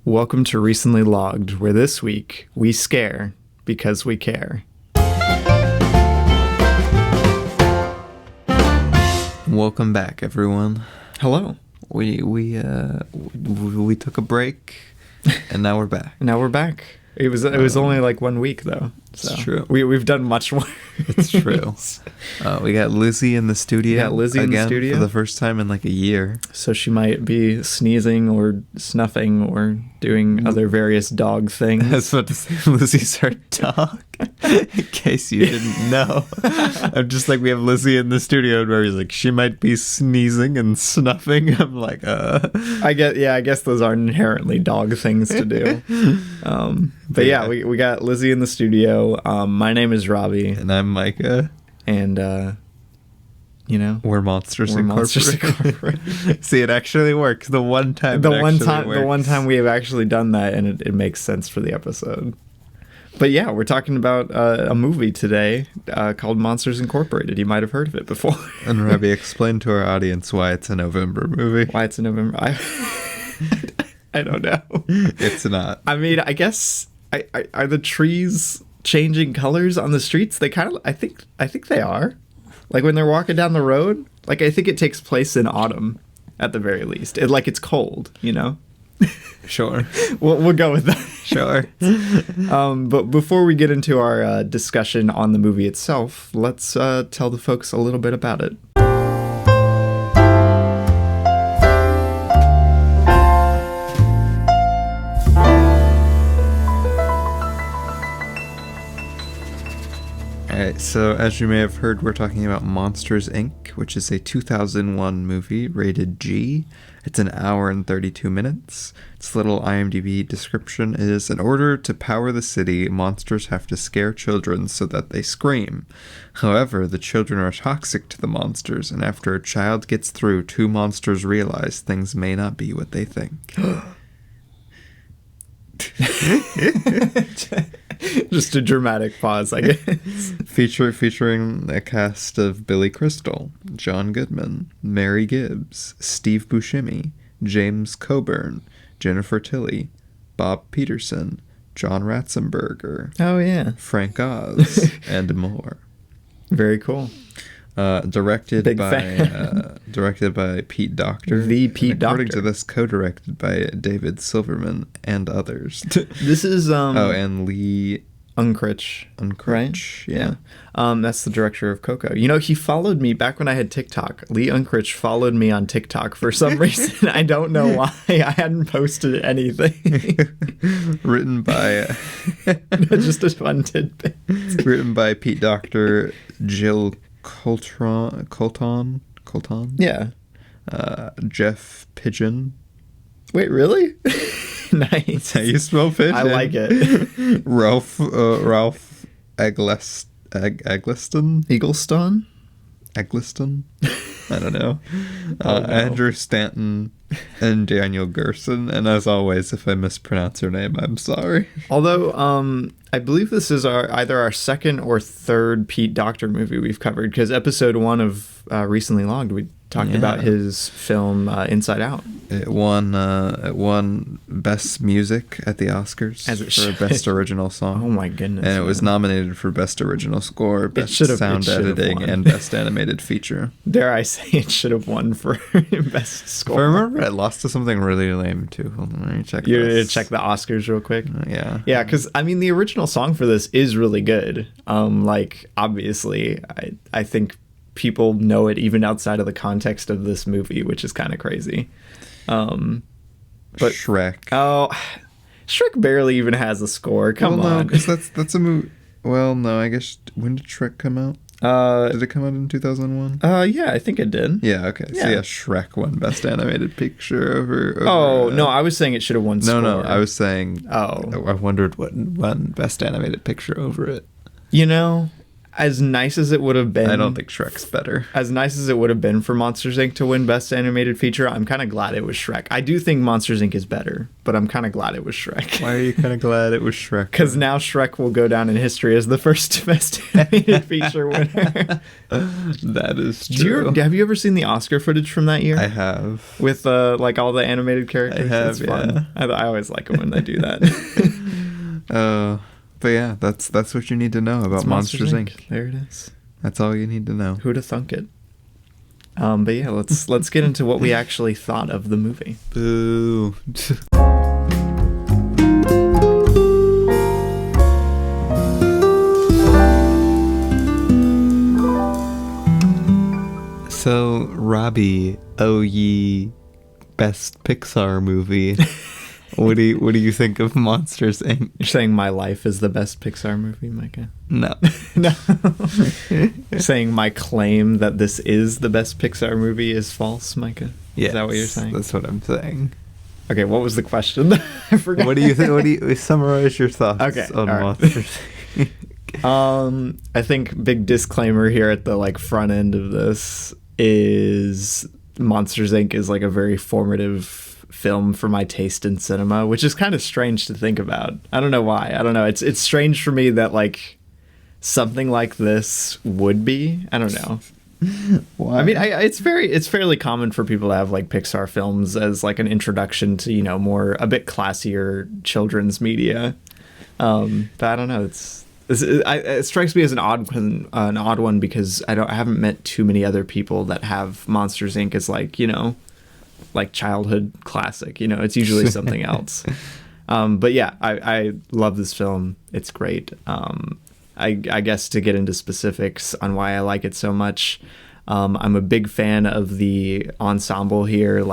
Welcome to Recently Logged, where this week we scare because we care. Welcome back, everyone. Hello. We took a break, and now we're back. Now we're back. It was only like 1 week though. So it's true. We've done much more. It's true. We got Lizzie in the studio. Yeah, Lizzie in the studio for the first time in like a year. So she might be sneezing or snuffing or doing other various dog things. I was about to say Lizzie's our dog. In case you didn't know. I'm just like, we have Lizzie in the studio where he's like, she might be sneezing and snuffing. I'm like, I guess those are inherently dog things to do. But yeah, we got Lizzie in the studio. My name is Robbie. And I'm Micah. And, we're Monsters Incorporated. See, it actually works. The one time we have actually done that, and it makes sense for the episode. But yeah, we're talking about a movie today called Monsters Incorporated. You might have heard of it before. And Robbie, explain to our audience why it's a November movie. Why it's a November? I don't know. It's not. I mean, I guess are the trees changing colors on the streets? They kind of. I think they are. Like when they're walking down the road. Like I think it takes place in autumn, at the very least. It's cold, you know. Sure. We'll go with that. Sure. But before we get into our discussion on the movie itself, let's tell the folks a little bit about it. Alright, so as you may have heard, we're talking about Monsters, Inc., which is a 2001 movie rated G. It's an hour and 32 minutes. Its little IMDb description is, in order to power the city, monsters have to scare children so that they scream. However, the children are toxic to the monsters, and after a child gets through, two monsters realize things may not be what they think. Just a dramatic pause, I guess. Featuring a cast of Billy Crystal, John Goodman, Mary Gibbs, Steve Buscemi, James Coburn, Jennifer Tilly, Bob Peterson, John Ratzenberger, oh yeah, Frank Oz, and more. Very cool. Directed by Pete Docter. The Pete Docter. According to this, co-directed by David Silverman and others. This is and Lee Unkrich, right? Yeah. That's the director of Coco. You know, he followed me back when I had TikTok. Lee Unkrich followed me on TikTok for some reason. I don't know why. I hadn't posted anything. Written by just a fun tidbit. Written by Pete Docter, Jill Culton. Yeah. Jeff Pidgeon. Wait, really? Nice. That's how you spell Pidgeon. I like it. Ralph Eggleston. Eggleston. I don't know. No. Andrew Stanton and Daniel Gerson. And as always, if I mispronounce her name, I'm sorry. Although, I believe this is either our second or third Pete Docter movie we've covered, because episode 1 of Recently Logged, we talked about his film Inside Out. It won Best Music at the Oscars for Best Original Song. Oh my goodness. And it was nominated for Best Original Score, Best Sound Editing, and Best Animated Feature. Dare I say it should have won for Best Score. But remember, it lost to something really lame too. Hold on, let me check You're going to check the Oscars real quick? Yeah. Yeah, because, I mean, the original song for this is really good. Obviously, I think people know it even outside of the context of this movie, which is kind of crazy. But Shrek. Oh, Shrek barely even has a score. Come on. No, because that's a movie. Well, no, I guess, when did Shrek come out? Did it come out in 2001? Yeah, I think it did. Yeah, okay. Yeah. So yeah, Shrek won Best Animated Picture over no, I was saying it should have won score. No, I was saying, I wondered what won Best Animated Picture over it. You know, as nice as it would have been, I don't think Shrek's better. As nice as it would have been for Monsters Inc. to win Best Animated Feature, I'm kind of glad it was Shrek. I do think Monsters Inc. is better, but I'm kind of glad it was Shrek. Why are you kind of glad it was Shrek? Because now Shrek will go down in history as the first Best Animated Feature winner. That is true. Have you ever seen the Oscar footage from that year? I have. With like all the animated characters? I have, it's fun. yeah. I always like them when they do that. But yeah, that's what you need to know about Monsters Inc. There it is. That's all you need to know. Who'da thunk it? But yeah, let's get into what we actually thought of the movie. Boo. So, Robbie, oh ye best Pixar movie. What do you think of Monsters Inc? You're saying My Life is the best Pixar movie, Micah? No. No. You're saying my claim that this is the best Pixar movie is false, Micah? Yes, is that what you're saying? That's what I'm saying. Okay, what was the question? I forgot. What do you think? Summarize your thoughts on Monsters Inc. I think big disclaimer here at the front end of this is Monsters Inc. is a very formative film for my taste in cinema, which is kind of strange to think about. I don't know why. I don't know. It's strange for me that something like this would be. I don't know. Why? I mean, it's fairly common for people to have Pixar films as an introduction to a bit classier children's media. But I don't know. It strikes me as an odd one because I haven't met too many other people that have Monsters Inc. as childhood classic. It's usually something else. But yeah, I love this film. It's great. I guess to get into specifics on why I like it so much, I'm a big fan of the ensemble here.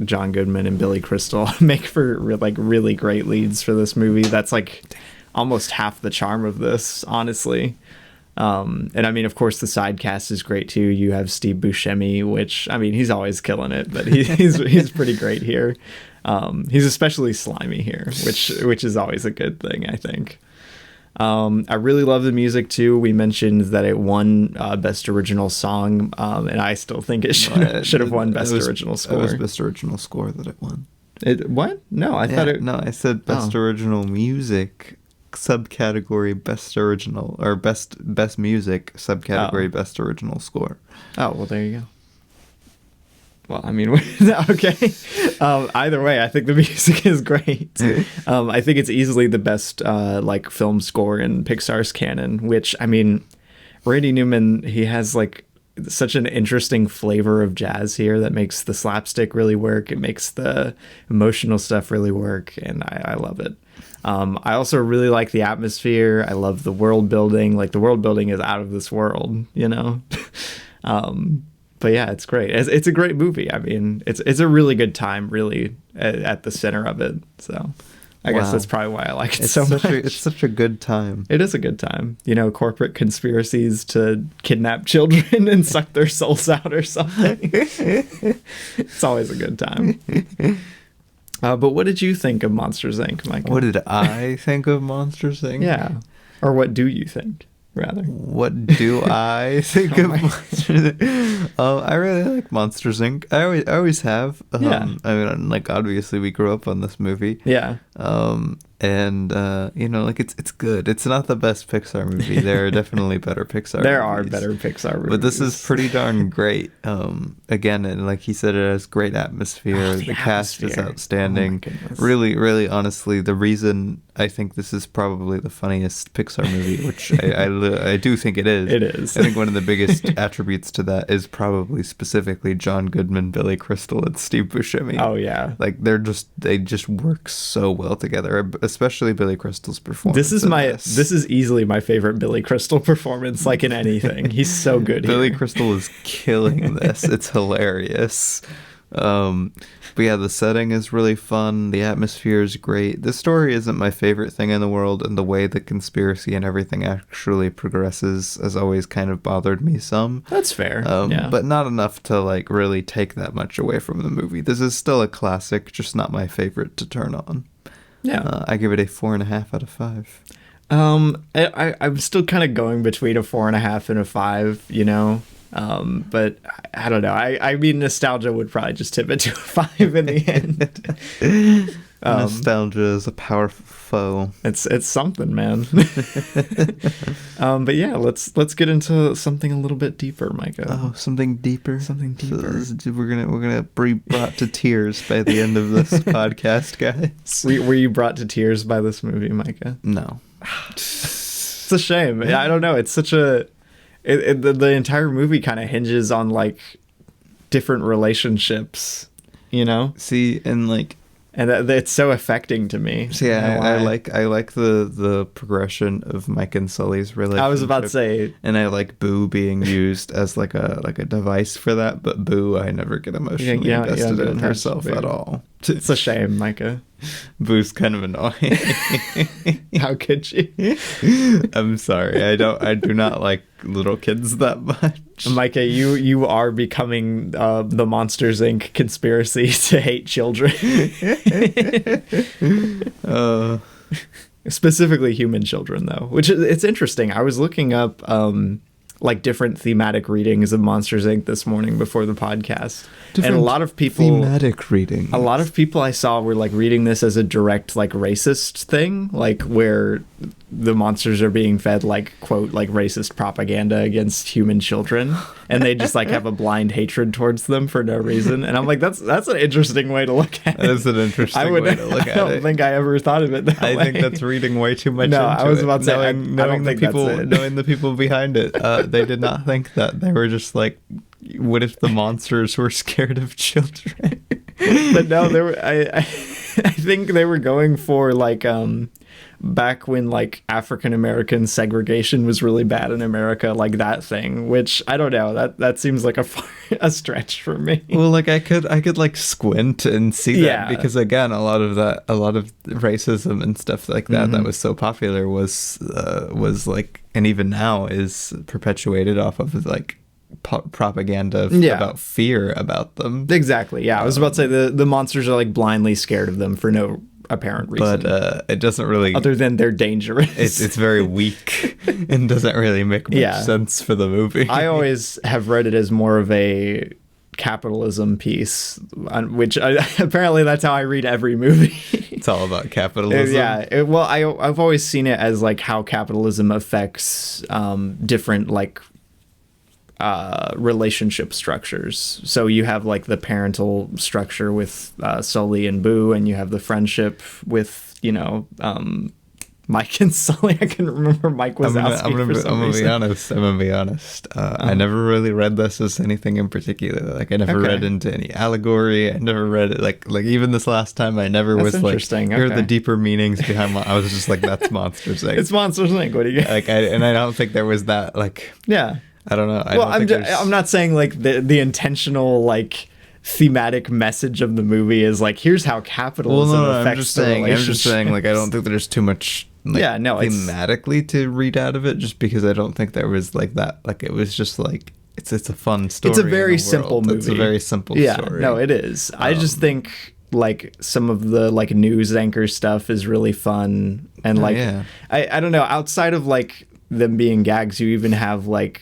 John Goodman and Billy Crystal make for really great leads for this movie. That's almost half the charm of this, honestly. And I mean, of course, the side cast is great too. You have Steve Buscemi, which I mean, he's always killing it, but he's pretty great here. He's especially slimy here, which is always a good thing, I think. I really love the music too. We mentioned that it won Best Original Song, and I still think it should have won Best Original Score. It was Best Original Score that it won. What? No, I thought it. No, I said Best Original Music. Subcategory Best Original or Best Music subcategory Best Original Score. Oh, well, there you go. Well, I mean, okay. Either way, I think the music is great. I think it's easily the best film score in Pixar's canon, which I mean, Randy Newman, he has such an interesting flavor of jazz here that makes the slapstick really work. It makes the emotional stuff really work, and I love it. I also really like the atmosphere. I love the world building. The world building is out of this world, But yeah, it's great. It's a great movie. I mean, it's a really good time, really, at the center of it. So I guess that's probably why I like it so much. It's such a good time. It is a good time. Corporate conspiracies to kidnap children and suck their souls out or something. It's always a good time. But what did you think of Monsters Inc., Michael? What did I think of Monsters Inc.? Yeah. Or what do you think, rather? What do I think of Monsters Inc.? I really like Monsters Inc. I always have. Yeah. I mean, obviously we grew up on this movie. Yeah. And it's good. It's not the best Pixar movie. There are definitely better Pixar movies. There are better Pixar movies. But this is pretty darn great. Again, and like he said, it has great atmosphere. The cast is outstanding. Oh, really, really, honestly, the reason I think this is probably the funniest Pixar movie, which I do think it is. It is. I think one of the biggest attributes to that is probably specifically John Goodman, Billy Crystal, and Steve Buscemi. Oh yeah. They just work so well together, especially Billy Crystal's performance. This is easily my favorite Billy Crystal performance, in anything. He's so good. Billy Crystal is killing this. It's hilarious. But yeah, the setting is really fun. The atmosphere is great. The story isn't my favorite thing in the world, and the way the conspiracy and everything actually progresses has always kind of bothered me some. That's fair. Yeah. But not enough to really take that much away from the movie. This is still a classic, just not my favorite to turn on. Yeah. I give it a 4.5 out of 5. I'm still kind of going between a 4.5 and a 5, you know. But I don't know. I mean, nostalgia would probably just tip it to a 5 in the end. Nostalgia is a powerful foe. It's something, man. But yeah, let's get into something a little bit deeper, Micah. Oh, something deeper. Something deeper. So we're gonna be brought to tears by the end of this podcast, guys. Were you brought to tears by this movie, Micah? No. It's a shame. I don't know. It's such a the entire movie kind of hinges on like different relationships, you know. See, and like. And it's so affecting to me. See, I like the progression of Mike and Sully's relationship. I was about to say, and I like Boo being used as like a device for that. But Boo, I never get emotionally invested in herself at all. It's a shame, Micah. Boo's kind of annoying. How could you? I'm sorry. I do not like little kids that much. Micah, you are becoming the Monsters Inc. conspiracy to hate children. Specifically human children, though, which it's interesting. I was looking up like different thematic readings of Monsters Inc. this morning before the podcast. And a lot of people thematic reading. A lot of people I saw were like reading this as a direct like racist thing, like where the monsters are being fed like quote like racist propaganda against human children, and they just like have a blind hatred towards them for no reason. And I'm like, that's an interesting way to look at it. That's an interesting way to look at it. I don't think I ever thought of it that way. I think that's reading way too much. No, into I was about to say, knowing I don't think people, that's it. knowing the people behind it. They did not think that. They were just like, what if the monsters were scared of children? But no, they were. I think they were going for like back when like African American segregation was really bad in America, like that thing. Which I don't know. That seems like a stretch for me. Well, like I could like squint and see that because again, a lot of racism and stuff like that that was so popular was like, and even now is perpetuated off of like propaganda about fear about them. Exactly. Yeah, I was about to say the monsters are like blindly scared of them for no apparent reason. But it doesn't really, other than they're dangerous. It's very weak and doesn't really make much sense for the movie. I always have read it as more of a capitalism piece, which apparently that's how I read every movie. It's all about capitalism. Well, I've always seen it as like how capitalism affects different like relationship structures. So you have like the parental structure with Sully and Boo, and you have the friendship with, you know, Mike and Sully. I can remember Mike Wazowski. I'm gonna be honest. I never really read this as anything in particular. Like I never read into any allegory. I never read it like even this last time. I never was like, here are the deeper meanings behind. I was just like, that's Monsters Inc. It's Monsters Inc. What do you get? Like I don't think there was that like. Yeah. I don't know. I'm not saying like the intentional like thematic message of the movie is like, here's how capitalism affects the relationship. I'm just saying like I don't think there's too much thematically to read out of it, just because I don't think there was like that. Like it was just like it's a fun story. It's a very simple movie. It's a very simple story. Yeah, no, it is. I just think like some of the like news anchor stuff is really fun, and like I don't know, outside of like them being gags, you even have like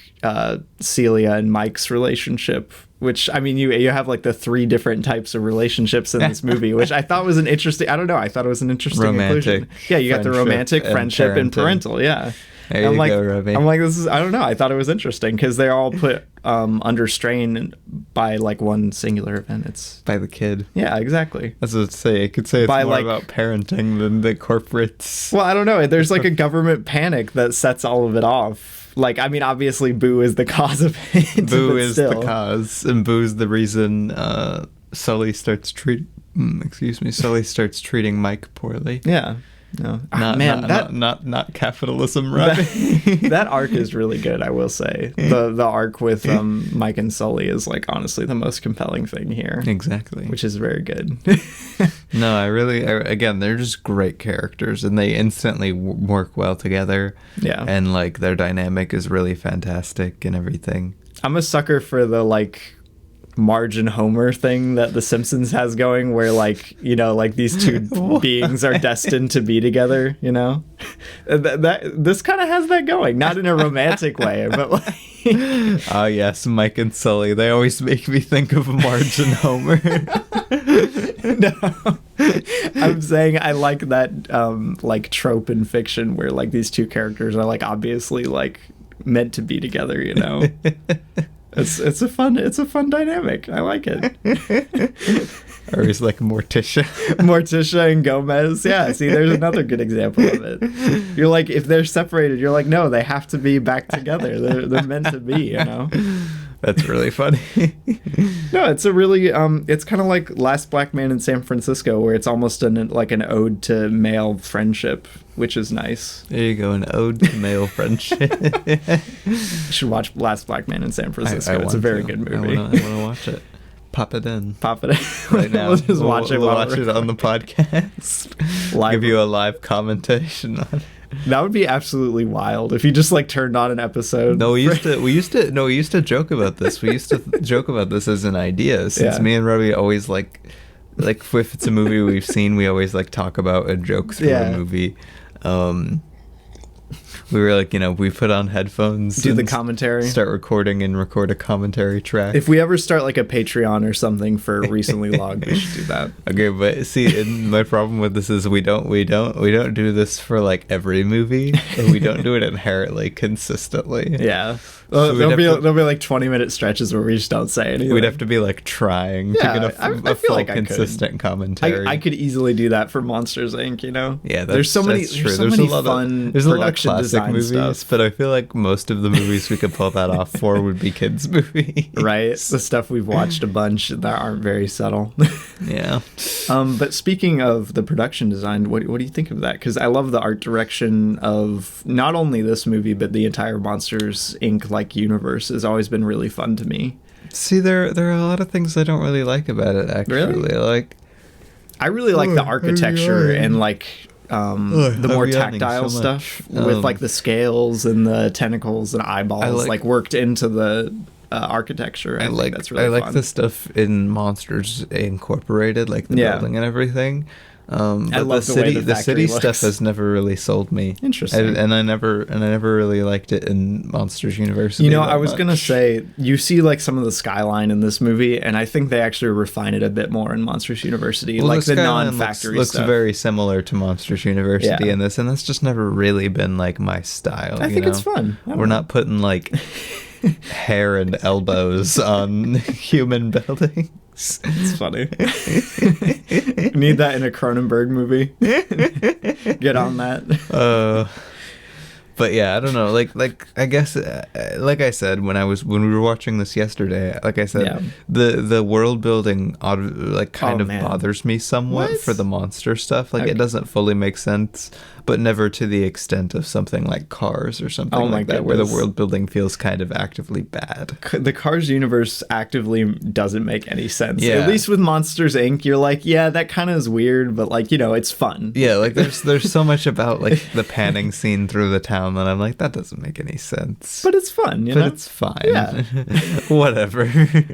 Celia and Mike's relationship, which I mean you have like the 3 different types of relationships in this movie, which I thought was an interesting, I don't know, I thought it was an interesting inclusion. Yeah, you got the romantic, friendship, and parental. Yeah. There you go, Robbie. I'm like, this is, I don't know, I thought it was interesting because they're all put under strain by like one singular event. It's by the kid. Yeah, exactly. That's what I'd say. I could say it's more like, about parenting than the corporates. Well, I don't know. There's like a government panic that sets all of it off. Like, I mean, obviously Boo is the cause of it. Boo is the cause, and Boo's the reason Sully starts treating Mike poorly. Yeah. No, not capitalism, right? That arc is really good, I will say. The arc with Mike and Sully is like honestly the most compelling thing here. Exactly, which is very good. No, again, they're just great characters, and they instantly work well together. Yeah, and like their dynamic is really fantastic and everything. I'm a sucker for the like Marge and Homer thing that The Simpsons has going, where like, you know, like these two beings are destined to be together, you know? This kind of has that going, not in a romantic way, but like... Ah, yes, Mike and Sully. They always make me think of Marge and Homer. No, I'm saying I like that like trope in fiction where like these two characters are like obviously like meant to be together, you know. It's a fun dynamic. I like it. Or he's like Morticia and Gomez. Yeah, see, there's another good example of it. You're like, if they're separated, you're like, no, they have to be back together. They're meant to be, you know. That's really funny. No, it's a really it's kind of like Last Black Man in San Francisco, where it's almost like an ode to male friendship, which is nice. There you go, an ode to male friendship. You should watch Last Black Man in San Francisco. It's a very good movie. I want to watch it. Pop it in right now. We'll just watch it. We'll watch it on the podcast. Give you a live commentation on it. That would be absolutely wild if you just like turned on an episode. No, we used to joke about this. We used to joke about this as an idea, since me and Robbie always like if it's a movie we've seen, we always like talk about a joke through a movie. We were like, you know, we put on headphones, do the commentary, start recording and record a commentary track. If we ever start like a Patreon or something for Recently Logged, we should do that. Okay, but see, my problem with this is we don't do this for like every movie, and we don't do it inherently consistently. Yeah. So there'll be like 20-minute stretches where we just don't say anything. We'd have to be like trying to get a full like consistent commentary. I could easily do that for Monsters Inc. You know. Yeah, there's so many fun production design movies, stuff. but I feel like most of the movies we could pull that off for would be kids' movies. Right, the stuff we've watched a bunch that aren't very subtle. Yeah. But speaking of the production design, what do you think of that? Because I love the art direction of not only this movie but the entire Monsters Inc. like universe has always been really fun to me. See, there are a lot of things I don't really like about it. Actually, really? Like, I really like the architecture and like the more tactile stuff with like the scales and the tentacles and eyeballs like worked into the architecture. I think that's really fun. I like the stuff in Monsters Incorporated, like the building and everything. But I love the city stuff has never really sold me. Interesting. And I never really liked it in Monsters University. You know, I was gonna say, you see like some of the skyline in this movie, and I think they actually refine it a bit more in Monsters University, well, like the non-factory looks stuff. very similar to Monsters University in this, and that's just never really been like my style. I think it's fun. We're not putting like hair and elbows on human buildings. It's funny. Need that in a Cronenberg movie. Get on that. But yeah, I don't know. Like I guess, like I said when we were watching this yesterday, like I said, the world building kind of bothers me somewhat for the monster stuff. Like it doesn't fully make sense, but never to the extent of something like Cars or something like that, where the world building feels kind of actively bad. The Cars universe actively doesn't make any sense. Yeah. At least with Monsters Inc., you're like, yeah, that kind of is weird, but like, you know, it's fun. Yeah, like there's so much about like the panning scene through the town that I'm like, that doesn't make any sense. But it's fun, you know? But it's fine. Yeah. Whatever.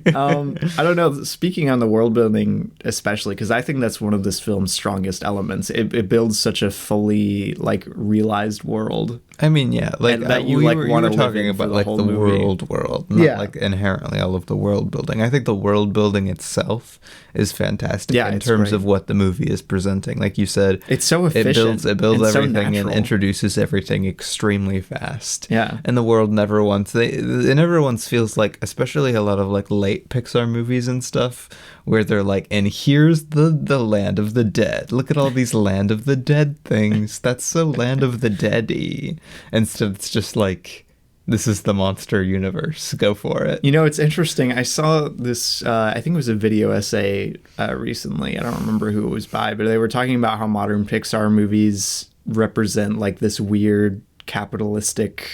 I don't know. Speaking on the world building, especially, because I think that's one of this film's strongest elements. It builds such a fully like realized world. I mean, yeah, like that you like want to talking about like the world, not like inherently all of the world building. I think the world building itself is fantastic in terms of what the movie is presenting. Like you said, it's so efficient. It builds everything and introduces everything extremely fast. Yeah, and the world never once feels like, especially a lot of like late Pixar movies and stuff, where they're like, and here's the land of the dead. Look at all these land of the dead things. That's so land of the dead-y. Instead, it's just like, this is the monster universe. Go for it. You know, it's interesting. I saw this, I think it was a video essay recently. I don't remember who it was by, but they were talking about how modern Pixar movies represent like this weird capitalistic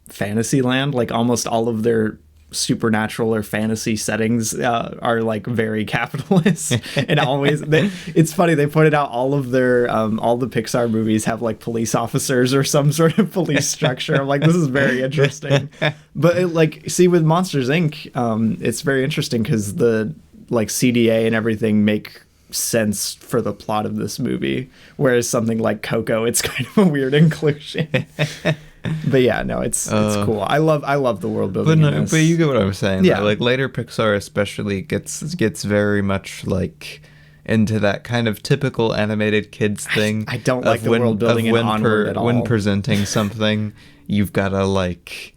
fantasy land. Like almost all of their supernatural or fantasy settings are like very capitalist. And always it's funny, they pointed out all of their all the Pixar movies have like police officers or some sort of police structure. I'm like, this is very interesting. But see, with Monsters Inc., it's very interesting because the like CDA and everything make sense for the plot of this movie, whereas something like Coco, it's kind of a weird inclusion. But yeah, no, it's cool. I love the world building. But you get what I'm saying. Yeah, though. Like later Pixar especially gets very much like into that kind of typical animated kids thing. I don't like the world building in Onward at all. When presenting something, you've got to like,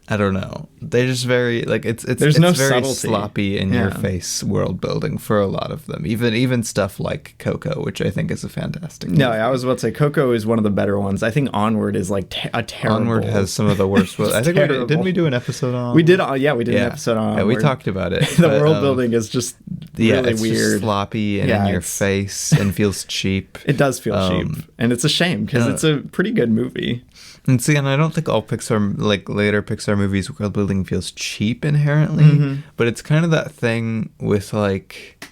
I don't know. They're just very like it's no very subtlety. sloppy in your face world building for a lot of them. Even stuff like Coco, which I think is a fantastic movie. No, I was about to say Coco is one of the better ones. I think Onward is like a terrible. Onward has some of the worst. I think didn't we do an episode on? We did. We did an episode on Onward. Yeah, we talked about it. The world building is just really it's weird, just sloppy and in your face and feels cheap. It does feel cheap, and it's a shame because it's a pretty good movie. And see, and I don't think all Pixar, like later Pixar movies, world building feels cheap inherently, but it's kind of that thing with like,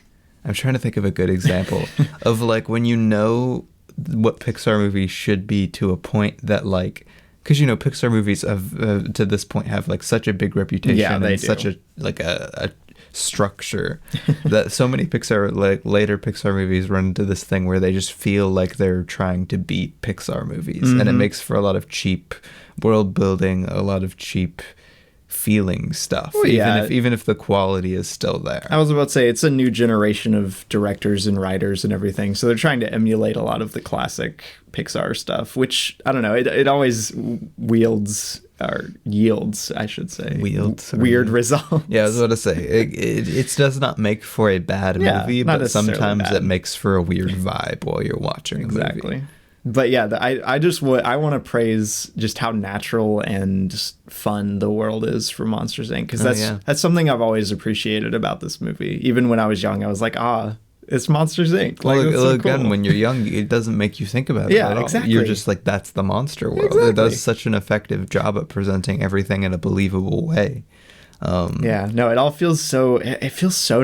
I'm trying to think of a good example of like when you know what Pixar movies should be to a point that like, because you know Pixar movies have to this point have like such a big reputation and such a like a structure that so many Pixar, like later Pixar movies, run into this thing where they just feel like they're trying to beat Pixar movies, and it makes for a lot of cheap world building, a lot of cheap feeling stuff, even if the quality is still there. I was about to say it's a new generation of directors and writers and everything, so they're trying to emulate a lot of the classic Pixar stuff, which I don't know, it always yields, I should say, weird results. Yeah, I was about to say it does not make for a bad movie, but sometimes it makes for a weird vibe while you're watching the movie. But yeah, I want to praise just how natural and fun the world is for Monsters Inc. Because that's something I've always appreciated about this movie. Even when I was young, I was like, it's Monsters Inc. Like, well, so again, cool. When you're young, it doesn't make you think about it at all. Exactly. You're just like, that's the monster world. Exactly. It does such an effective job at presenting everything in a believable way. It all feels so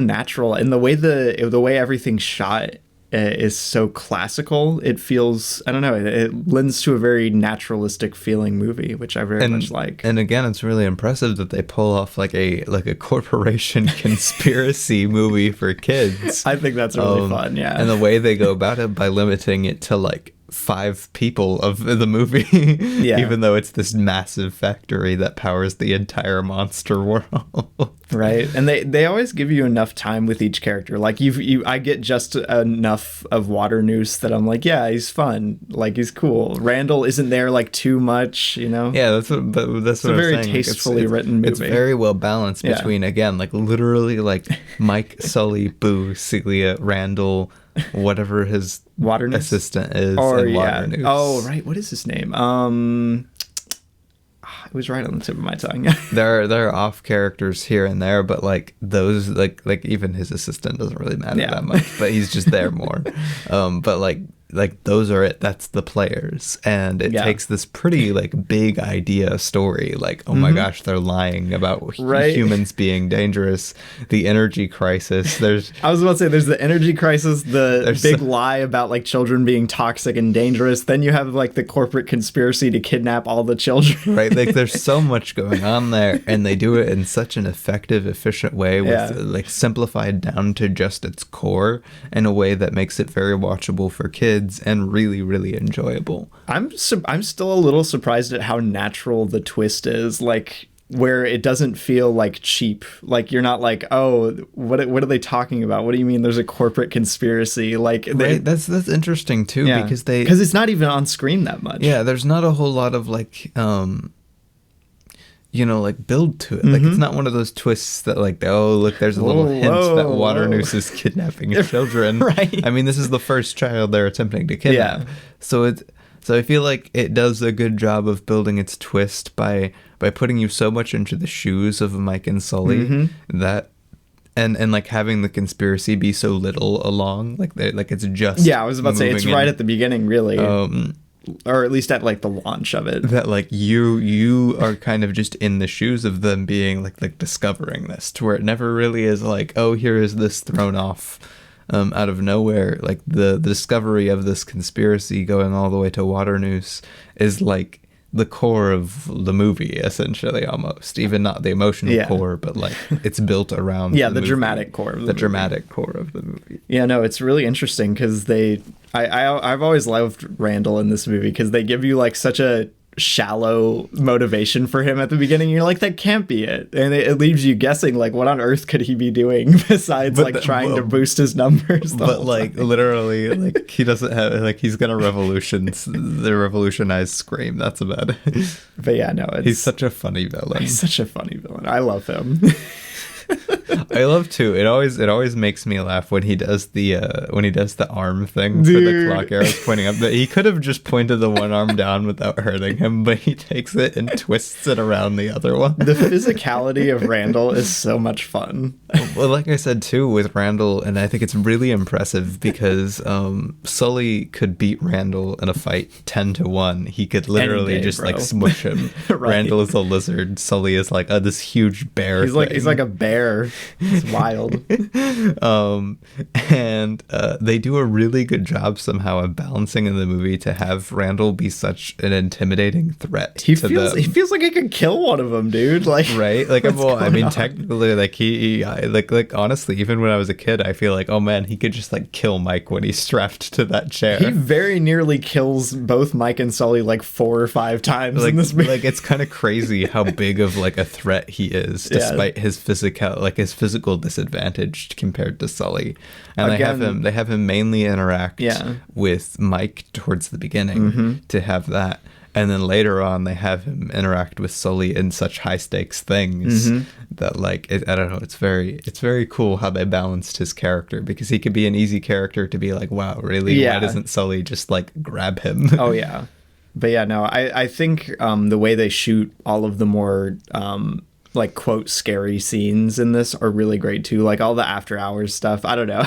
natural, and the way everything's shot is so classical. It feels, I don't know, it lends to a very naturalistic feeling movie, which I very much like. And again, it's really impressive that they pull off like a corporation conspiracy movie for kids. I think that's really fun, yeah. And the way they go about it by limiting it to like 5 people of the movie, even though it's this massive factory that powers the entire monster world. Right, and they always give you enough time with each character. Like I get just enough of Water Noose that I'm like, yeah, he's fun, like he's cool. Randall isn't there like too much, you know. Yeah, that's what it's a very tastefully written movie. It's very well balanced between again, like literally like Mike, Sully, Boo, Celia, Randall, whatever his Water Noose assistant is, and Water Noose. Oh right, what is his name? It was right on the tip of my tongue. there are off characters here and there, but like those, like even his assistant doesn't really matter that much, but he's just there more. But like those are it. That's the players, and it takes this pretty like big idea story. Like, oh my gosh, they're lying about humans being dangerous. The energy crisis. I was about to say there's the energy crisis, the big lie about like children being toxic and dangerous. Then you have like the corporate conspiracy to kidnap all the children. Right, like there's so much going on there, and they do it in such an effective, efficient way with like simplified down to just its core in a way that makes it very watchable for kids and really, really enjoyable. I'm still a little surprised at how natural the twist is, like where it doesn't feel like cheap. Like you're not like, oh, what are they talking about? What do you mean there's a corporate conspiracy? Like that's interesting too, because it's not even on screen that much. Yeah, there's not a whole lot of like like build to it. Like it's not one of those twists that like, oh look, there's a little hint that Water Noose is kidnapping children. Right. I mean, this is the first child they're attempting to kidnap. So I feel like it does a good job of building its twist by putting you so much into the shoes of Mike and Sully that and like having the conspiracy be so little along, like it's just I was about to say it's right at the beginning, really. or at least at like the launch of it. That like you are kind of just in the shoes of them being like discovering this, to where it never really is like, oh, here is this thrown off out of nowhere. Like the discovery of this conspiracy going all the way to Waternoose is like the core of the movie, essentially, almost. Even not the emotional core, but like it's built around the dramatic core of the movie. Dramatic core of the movie. Yeah, no, it's really interesting because I've always loved Randall in this movie because they give you like such a shallow motivation for him at the beginning. You're like, that can't be it, and it leaves you guessing like, what on earth could he be doing besides trying to boost his numbers? But like literally, like he doesn't have like he's gonna revolutionize Scream. That's about it. But yeah, no, he's such a funny villain. He's such a funny villain. I love him. I love too. It always makes me laugh when he does the arm thing for the clock arrows pointing up. That he could have just pointed the one arm down without hurting him, but he takes it and twists it around the other one. The physicality of Randall is so much fun. Well, like I said too with Randall, and I think it's really impressive because Sully could beat Randall in a fight 10-1. He could literally like smush him. Right. Randall is a lizard. Sully is like this huge bear. He's like a bear. It's wild. And they do a really good job somehow of balancing in the movie to have Randall be such an intimidating threat. He feels like he could kill one of them, dude. Like, right? Like, well, I mean, technically, like he like honestly, even when I was a kid, I feel like, oh man, he could just like kill Mike when he's strapped to that chair. He very nearly kills both Mike and Sully like 4 or 5 times in this movie. Like, it's kind of crazy how big of like a threat he is, despite his physical disadvantage compared to Sully. And they have him mainly interact with Mike towards the beginning to have that. And then later on, they have him interact with Sully in such high stakes things that, like, I don't know. It's very cool how they balanced his character, because he could be an easy character to be like, wow, really? Why doesn't Sully just like grab him? Oh yeah, but yeah, no. I think the way they shoot all of the more like quote scary scenes in this are really great too. Like all the after hours stuff. I don't know.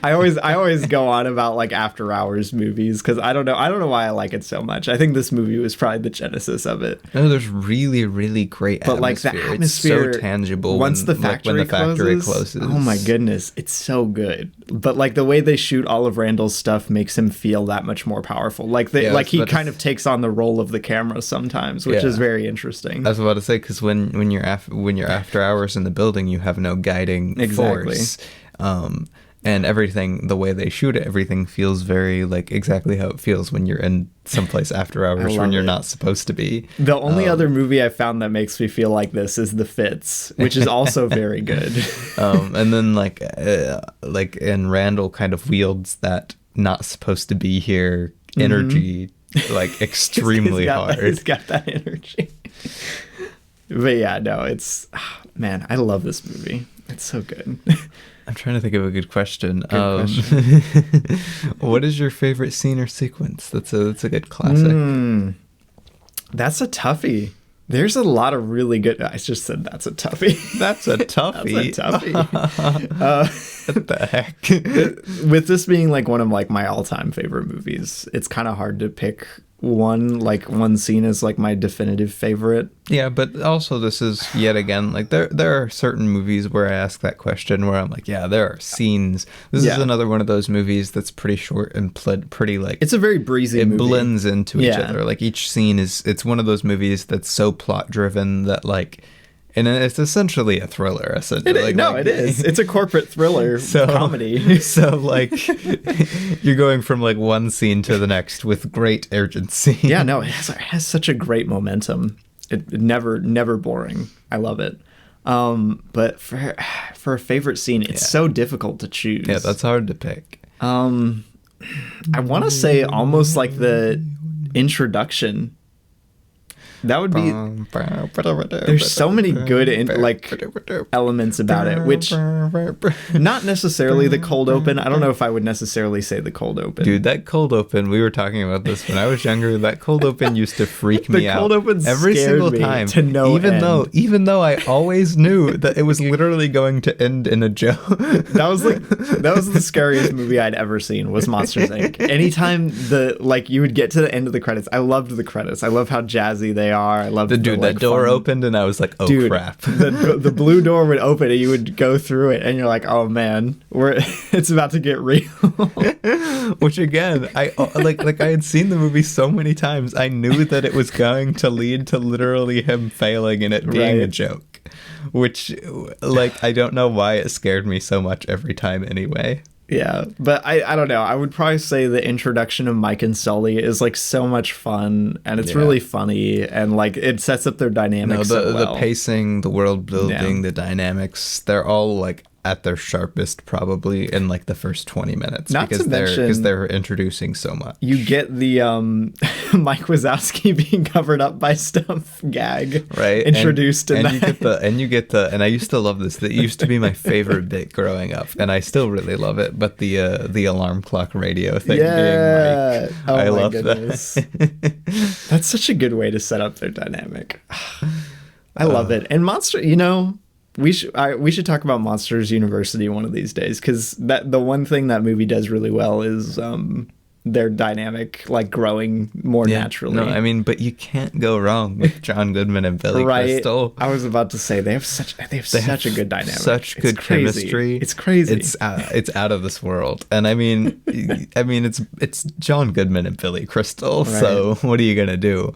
I always go on about like after hours movies because I don't know why I like it so much. I think this movie was probably the genesis of it. No, there's really, really great atmosphere. But like the atmosphere, it's so tangible once the factory closes. Oh my goodness, it's so good. But like the way they shoot all of Randall's stuff makes him feel that much more powerful. Like he kind of takes on the role of the camera sometimes, which is very interesting. I was about to say, because when you're after hours in the building, you have no guiding force. And everything, the way they shoot it, everything feels very like exactly how it feels when you're in someplace after hours when you're not supposed to be. The only other movie I found that makes me feel like this is The Fits, which is also very good. And then and Randall kind of wields that not supposed to be here energy like extremely hard. He's got that energy. But yeah, no, it's man, I love this movie. It's so good. I'm trying to think of a good question. What is your favorite scene or sequence? That's a good classic. That's a toughie. There's a lot of really good. I just said that's a toughie. That's a toughie. That's a toughie. What the heck? With this being like one of like my all-time favorite movies, it's kind of hard to pick one scene is like my definitive favorite. Yeah, but also this is yet again like there are certain movies where I ask that question where I'm like, yeah, there are scenes. This is another one of those movies that's pretty short and pretty like it's a very breezy movie. It blends into each other. Like each scene it's one of those movies that's so plot driven that like. And it's essentially a thriller. It is. It's a corporate thriller comedy. So, like, you're going from, like, one scene to the next with great urgency. Yeah, no, it has such a great momentum. It never boring. I love it. But for a favorite scene, it's so difficult to choose. Yeah, that's hard to pick. I want to say almost like the introduction. That would be. There's so many good elements about it, which not necessarily the cold open. I don't know if I would necessarily say the cold open. Dude, that cold open, we were talking about this when I was younger. That cold open used to freak me out. The cold open every single time, to no end. Even though I always knew that it was literally going to end in a joke. That was the scariest movie I'd ever seen, was Monsters Inc. Anytime you would get to the end of the credits, I loved the credits. I love how jazzy they are. I love that door opened and I was like, oh crap. The blue door would open and you would go through it and you're like, oh man, it's about to get real. Which again, I I had seen the movie so many times, I knew that it was going to lead to literally him failing and it being a joke. Which, I don't know why it scared me so much every time anyway. Yeah, but I don't know. I would probably say the introduction of Mike and Sully is so much fun, and it's really funny, and it sets up their dynamics so well. The pacing, the world building, the dynamics, they're all at their sharpest probably in the first 20 minutes. Because they're introducing so much. You get the Mike Wazowski being covered up by stuff gag introduced in that. And I used to love this. That used to be my favorite bit growing up, and I still really love it. But the alarm clock radio thing being Mike. I love that. That's such a good way to set up their dynamic. I love it. And Monster, we should talk about Monsters University one of these days, because the one thing that movie does really well is their dynamic growing more naturally. No, I mean, but you can't go wrong with John Goodman and Billy Crystal. I was about to say they have such a good dynamic, such good chemistry. It's crazy. It's out of this world. And I mean, it's John Goodman and Billy Crystal. Right. So what are you gonna do?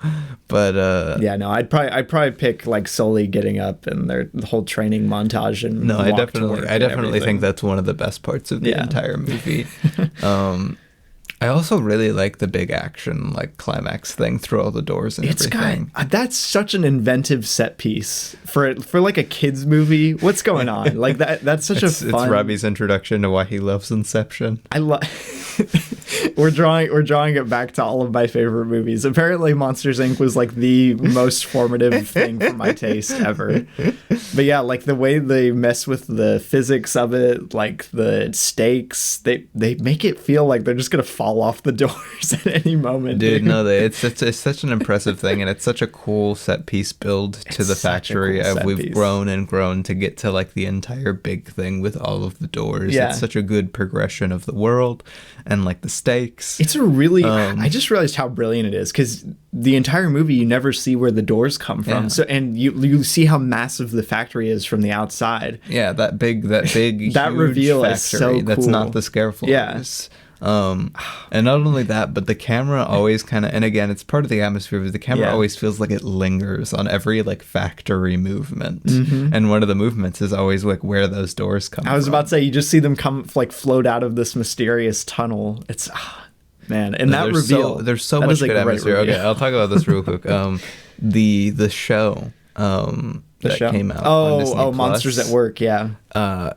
But I'd probably pick Sully getting up and the whole training montage and I definitely think that's one of the best parts of the entire movie. I also really like the big action climax thing through all the doors and everything. That's such an inventive set piece for a kids movie. What's going on? That's such a fun. It's Robbie's introduction to why he loves Inception. I love. We're drawing it back to all of my favorite movies. Apparently, Monsters Inc. was the most formative thing for my taste ever. But yeah, the way they mess with the physics of it, the stakes, they make it feel like they're just gonna fall off the doors at any moment. Dude, no, it's such an impressive thing, and it's such a cool set piece build to the factory. We've grown and grown to get to the entire big thing with all of the doors. Yeah. It's such a good progression of the world and the stakes. It's a really I just realized how brilliant it is, because the entire movie you never see where the doors come from. So and you see how massive the factory is from the outside. Yeah, that big that huge reveal factory is so cool. That's not the scare floors. Yeah. And not only that, but the camera always kind of, and again, it's part of the atmosphere, but the camera always feels like it lingers on every factory movement. Mm-hmm. And one of the movements is always where those doors come from. I was about to say, you just see them come float out of this mysterious tunnel. It's man, and that reveal. There's so much good atmosphere. Okay, I'll talk about this real quick. The show that came out on Disney Plus. Monsters at Work, yeah.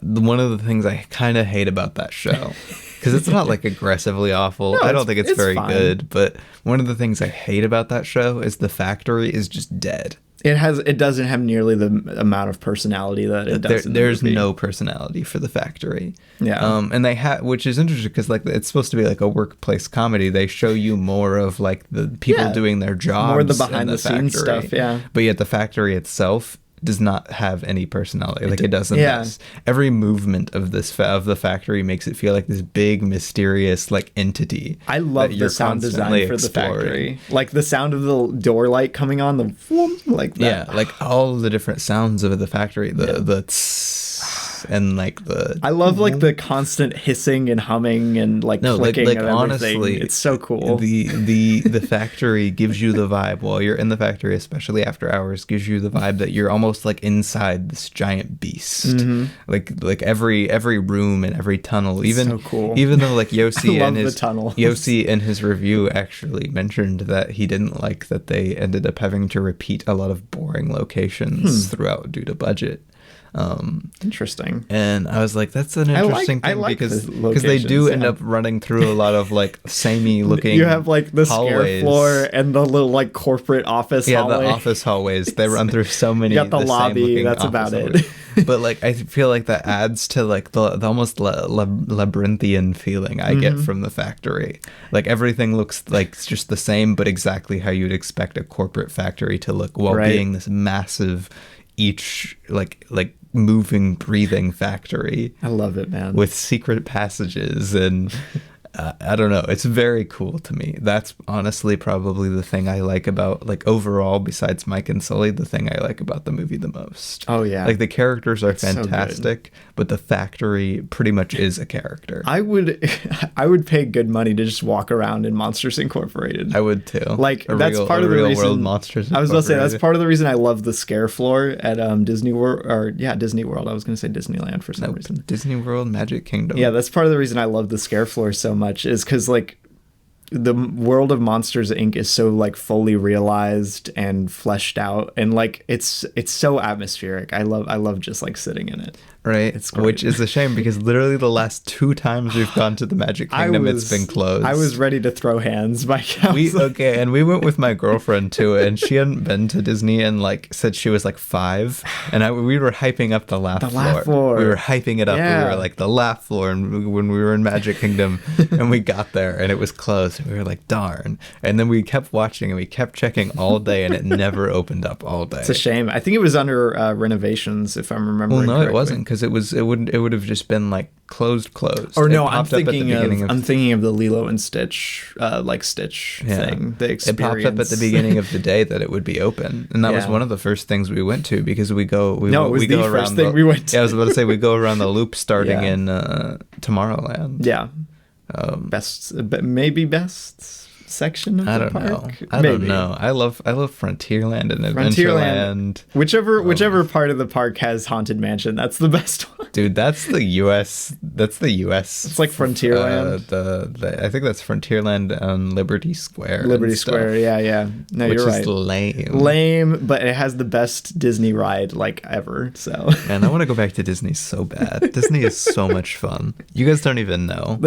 One of the things I kind of hate about that show, because it's not aggressively awful. No, I don't think it's very fine. Good, but one of the things I hate about that show is the factory is just dead. It doesn't have nearly the amount of personality that it does. There's no personality for the factory. Yeah. And they which is interesting because it's supposed to be a workplace comedy. They show you more of the people doing their jobs, more the behind the scenes stuff. Yeah. But yet the factory itself does not have any personality. It doesn't. Yeah. Every movement of of the factory makes it feel like this big mysterious entity. I love the sound design for the factory. The sound of the door light coming on, the whoom, that. Yeah, all the different sounds of the factory, the tss, and the I love the constant hissing and humming and clicking and honestly, everything. It's so cool. The factory gives you the vibe while you're in the factory, especially after hours, gives you the vibe that you're almost inside this giant beast. Mm-hmm. Every room and every tunnel, even so cool. Even though Yossi in his review actually mentioned that he didn't like that they ended up having to repeat a lot of boring locations throughout due to budget. Interesting. And I was like, that's an interesting thing because they do end up running through a lot of like samey looking. You have like the hallways. Scare floor and the little like corporate office hallway. The office hallways. They run through so many. You got the lobby. That's about it. But like, I feel like that adds to like the almost labyrinthian feeling I get from the factory. Like everything looks like it's just the same, but exactly how you'd expect a corporate factory to look while being this massive, each like moving, breathing factory. I love it, man. With secret passages and I don't know. It's very cool to me. That's honestly probably the thing I like about, like, overall, besides Mike and Sully, the thing I like about the movie the most. Oh, yeah. Like, the characters are fantastic, but the factory pretty much is a character. I would pay good money to just walk around in Monsters Incorporated. I would, too. Like, that's part of the reason... World Monsters I was about to say, that's part of the reason I love the scare floor at Disney World. Or, yeah, Disney World. I was going to say Disneyland for some reason. Disney World, Magic Kingdom. Yeah, that's part of the reason I love the scare floor so much, is because, like, the world of Monsters Inc. is so, like, fully realized and fleshed out, and, like, it's so atmospheric. I love just, like, sitting in it. Right, it's great. Which is a shame because literally the last 2 times we've gone to the Magic Kingdom, it's been closed. I was ready to throw hands. And we went with my girlfriend too, and she hadn't been to Disney and like said she was like 5, and we were hyping up the laugh floor. We were hyping it up. Yeah. We were like the laugh floor, and when we were in Magic Kingdom, and we got there and it was closed. And we were like, darn. And then we kept watching and we kept checking all day, and it never opened up all day. It's a shame. I think it was under renovations, if I'm remembering. Well, no, correctly. It wasn't, because it would have just been like closed. Or no, I'm thinking of the Lilo and Stitch Stitch thing. The experience. It popped up at the beginning of the day that it would be open, and that was one of the first things we went to, because we go around. Yeah, I was about to say we go around the loop starting in Tomorrowland. Yeah, best section of the park. I don't know. I love Frontierland and Adventureland. Whichever part of the park has Haunted Mansion, that's the best one. Dude, that's the US. It's like Frontierland. I think that's Frontierland on Liberty Square. Square, yeah. No, you're right. Which is lame, but it has the best Disney ride like ever. So. Man, I want to go back to Disney so bad. Disney is so much fun. You guys don't even know.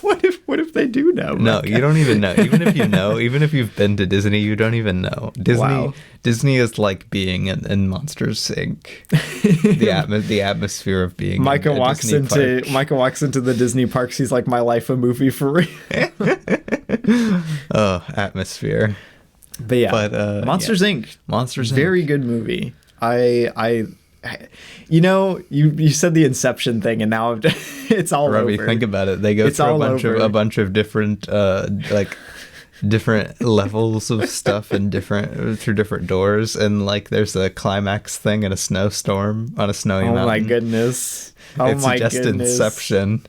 What if they do know? No, you don't even know. Even if you've been to Disney, you don't even know. Disney is like being in Monsters Inc. the atmosphere of being. Micah walks into the Disney parks. He's like, my life a movie for real. Oh, atmosphere. But yeah, Monsters Inc. Very good movie. You said the Inception thing, and now it's all Robbie, over. Think about it. They go through a bunch of different different levels of stuff and through different doors, and like there's a climax thing in a snowstorm on a snowy mountain. Oh my goodness! Inception.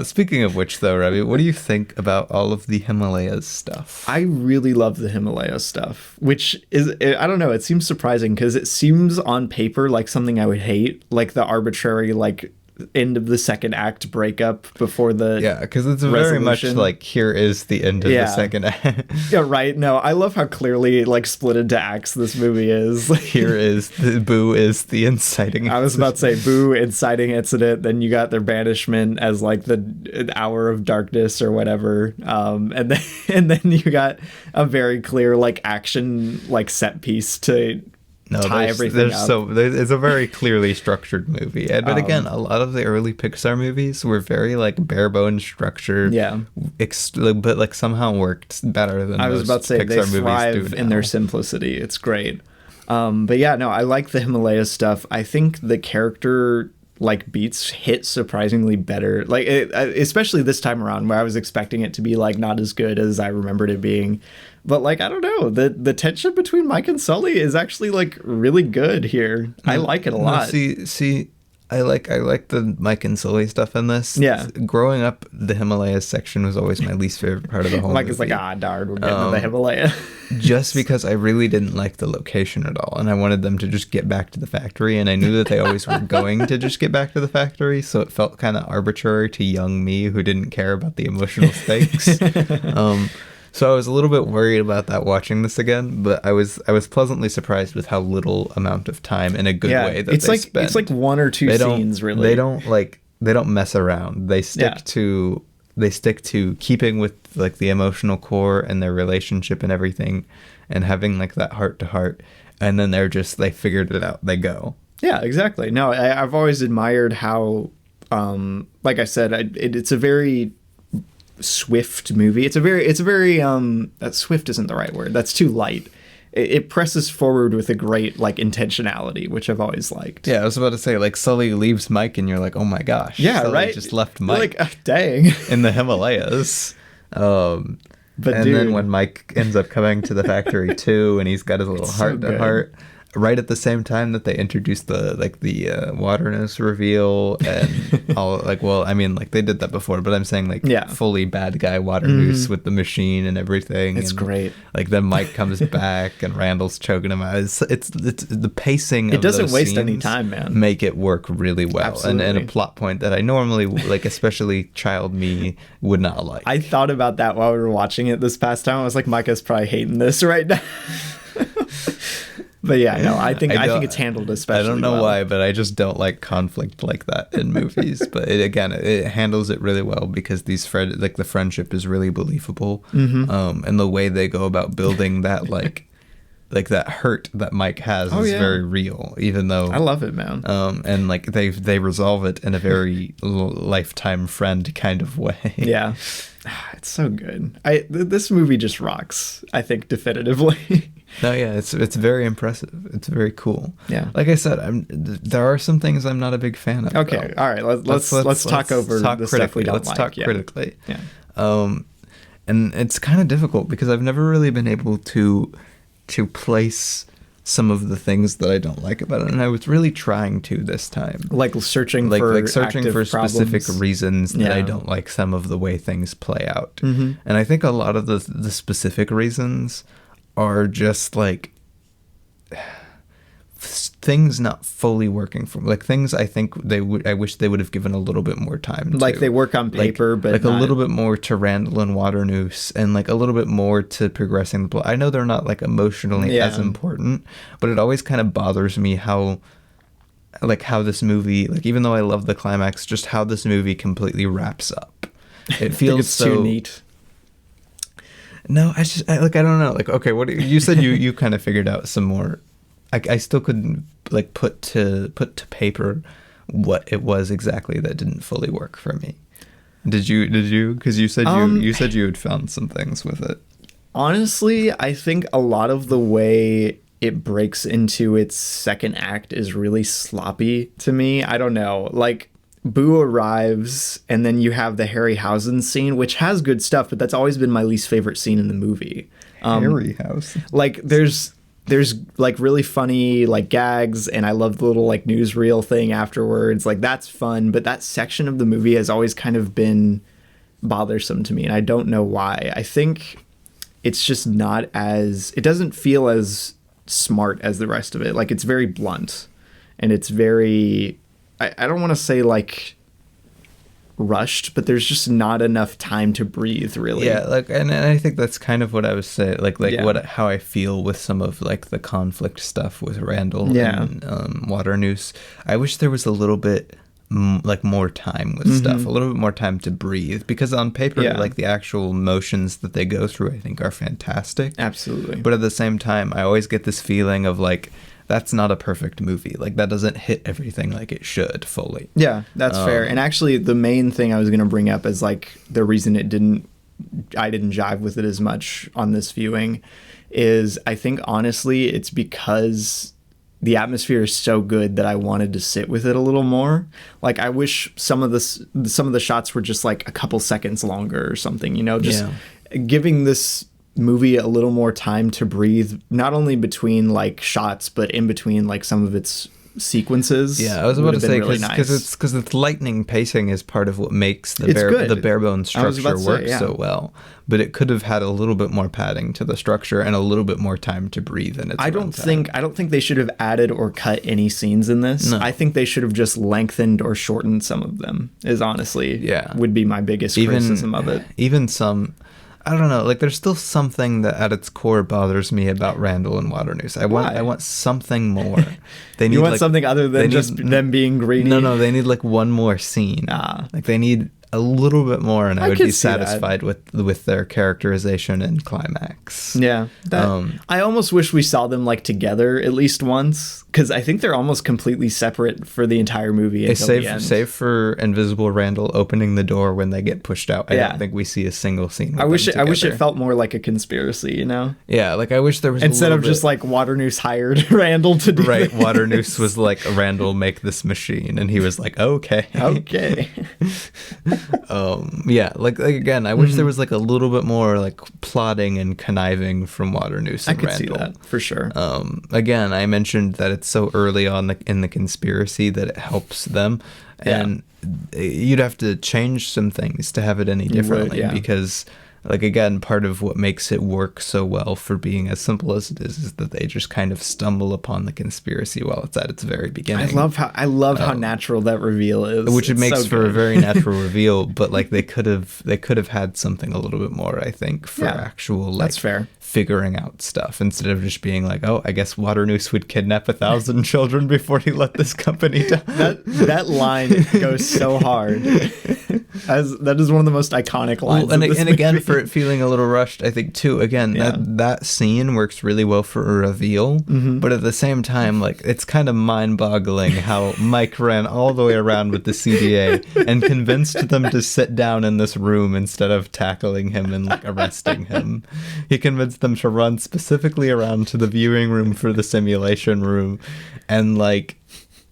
Speaking of which, though, Robbie, what do you think about all of the Himalayas stuff? I really love the Himalaya stuff, which is, I don't know, it seems surprising because it seems on paper like something I would hate, like the arbitrary, like, end of the second act breakup before the because it's very much like, here is the end of the second act. Yeah, right. No, I love how clearly like split into acts this movie is. Here is the Boo is the inciting. I was about to say Boo inciting incident. Then you got their banishment as like the hour of darkness or whatever. And then you got a very clear like action like set piece to. Tie everything up. It's a very clearly structured movie. But again, a lot of the early Pixar movies were very like bare bones structured. Yeah. But like somehow worked better than I was about to say. Pixar they thrive in their simplicity. It's great. But yeah, no, I like the Himalaya stuff. I think the character like beats hit surprisingly better. Like especially this time around, where I was expecting it to be like not as good as I remembered it being. But like, I don't know, the tension between Mike and Sully is actually like really good here. I like it a lot. See, I like the Mike and Sully stuff in this. Yeah. Growing up, the Himalayas section was always my least favorite part of the whole Mike movie. is like, darn, we're getting to the Himalaya. Just because I really didn't like the location at all, and I wanted them to just get back to the factory, and I knew that they always were going to just get back to the factory, so it felt kind of arbitrary to young me who didn't care about the emotional stakes. So I was a little bit worried about that watching this again, but I was pleasantly surprised with how little amount of time in a good way that it's they like spend. it's like one or two scenes really. They don't mess around. They stick to keeping with like the emotional core and their relationship and everything, and having like that heart to heart. And then they figured it out. They go. Yeah, exactly. No, I've always admired how, like I said, it's a very swift movie. It's a very swift isn't the right word. That's too light. It presses forward with a great like intentionality, which I've always liked. Yeah, I was about to say, like, Sully leaves Mike and you're like, oh my gosh. Yeah, Sully right? just left Mike. You're like, dang. In the Himalayas. But then when Mike ends up coming to the factory too, and he's got his little heart to heart, right at the same time that they introduce the water nose reveal and all, like, well, I mean, like, they did that before, but I'm saying, like, fully bad guy water noose with the machine and everything. It's great. Like, then Mike comes back and Randall's choking him out. It's the pacing. It doesn't waste any time, man. Make it work really well. Absolutely. And a plot point that I normally, like, especially child me, would not like. I thought about that while we were watching it this past time. I was like, Micah's probably hating this right now. But yeah, no, I think it's handled especially well. I don't know why, but I just don't like conflict like that in movies. But it handles it really well because the friendship is really believable, and the way they go about building that like that hurt that Mike has is very real, even though I love it, man. And like they resolve it in a very lifetime friend kind of way. Yeah, it's so good. This movie just rocks. I think definitively. No, yeah, it's very impressive. It's very cool. Yeah, like I said, there are some things I'm not a big fan of. Okay, all right, let's talk over the stuff we don't like. Let's talk critically. Yeah. And it's kind of difficult because I've never really been able to place some of the things that I don't like about it, and I was really trying to this time. Like searching for specific reasons that I don't like some of the way things play out. Mm-hmm. And I think a lot of the specific reasons are just like things not fully working for me. Like things I think I wish they would have given a little bit more time to. Like they work on paper, but like a little bit more to Randall and Waternoose, and like a little bit more to progressing the plot. I know they're not like emotionally as important, but it always kind of bothers me how this movie, like even though I love the climax, just how this movie completely wraps up. It feels so too neat. No, I don't know. Like, okay, what you said you kind of figured out some more. I still couldn't like put to paper what it was exactly that didn't fully work for me. Did you? Because you said you had found some things with it. Honestly, I think a lot of the way it breaks into its second act is really sloppy to me. I don't know. Like, Boo arrives, and then you have the Harryhausen scene, which has good stuff, but that's always been my least favorite scene in the movie. Harryhausen. Like, there's like really funny like gags, and I love the little like newsreel thing afterwards. Like, that's fun, but that section of the movie has always kind of been bothersome to me, and I don't know why. I think it's just it doesn't feel as smart as the rest of it. Like, it's very blunt, and it's very, I don't want to say like rushed, but there's just not enough time to breathe, really. Yeah, like, and I think that's kind of what I was saying, how I feel with some of like the conflict stuff with Randall and Waternoose. I wish there was a little bit like more time with stuff, a little bit more time to breathe, because on paper, like the actual motions that they go through, I think are fantastic. Absolutely. But at the same time, I always get this feeling of like, that's not a perfect movie. Like, that doesn't hit everything like it should fully. Yeah, that's fair. And actually, the main thing I was going to bring up is like the reason I didn't jive with it as much on this viewing is, I think honestly it's because the atmosphere is so good that I wanted to sit with it a little more. Like, I wish some of the shots were just like a couple seconds longer or something, just giving this movie a little more time to breathe, not only between like shots, but in between like some of its sequences. Yeah, I was about to say, because its lightning pacing is part of what makes the bare bones structure work so well. But it could have had a little bit more padding to the structure and a little bit more time to breathe in its I don't think they should have added or cut any scenes in this. No. I think they should have just lengthened or shortened some of them. Is honestly would be my biggest criticism of it. Even some. I don't know. Like, there's still something that at its core bothers me about Randall and Waternoose. I want something more. They need, you want like, something other than just them being greedy? No, they need like one more scene. Like, they need a little bit more, and I would be satisfied with their characterization and climax. Yeah, I almost wish we saw them like together at least once, because I think they're almost completely separate for the entire movie until the end. Save for Invisible Randall opening the door when they get pushed out. I don't think we see a single scene. With I wish it felt more like a conspiracy, you know? Yeah, like I wish there was instead of just like Waternoose hired Randall to do right. Waternoose was like, Randall, make this machine, and he was like, okay. Yeah, like again, I wish there was like a little bit more like plotting and conniving from Waternoose and Randall. I could see that for sure. Again, I mentioned that it's so early on in the conspiracy that it helps them, and you'd have to change some things to have it any differently, because like, again, part of what makes it work so well for being as simple as it is that they just kind of stumble upon the conspiracy while it's at its very beginning. I love how natural that reveal is. Which it makes for a very natural reveal, but like they could have had something a little bit more, I think, for actual like that's fair. Figuring out stuff, instead of just being like, oh, I guess Waternoose would kidnap 1,000 children before he let this company down. That line goes so hard. That is one of the most iconic lines. Well, and again, for it feeling a little rushed, I think too. Again, that scene works really well for a reveal, but at the same time, like, it's kind of mind-boggling how Mike ran all the way around with the CDA and convinced them to sit down in this room instead of tackling him and like arresting him. He convinced them to run specifically around to the viewing room for the simulation room and like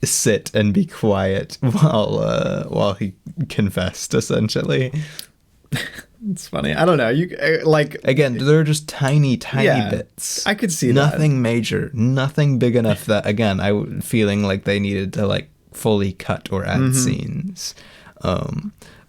sit and be quiet while he confessed, essentially. It's funny. I don't know. You like, again, they're just tiny bits. I could see nothing major, nothing big enough that, again, I feeling like they needed to like fully cut or add scenes.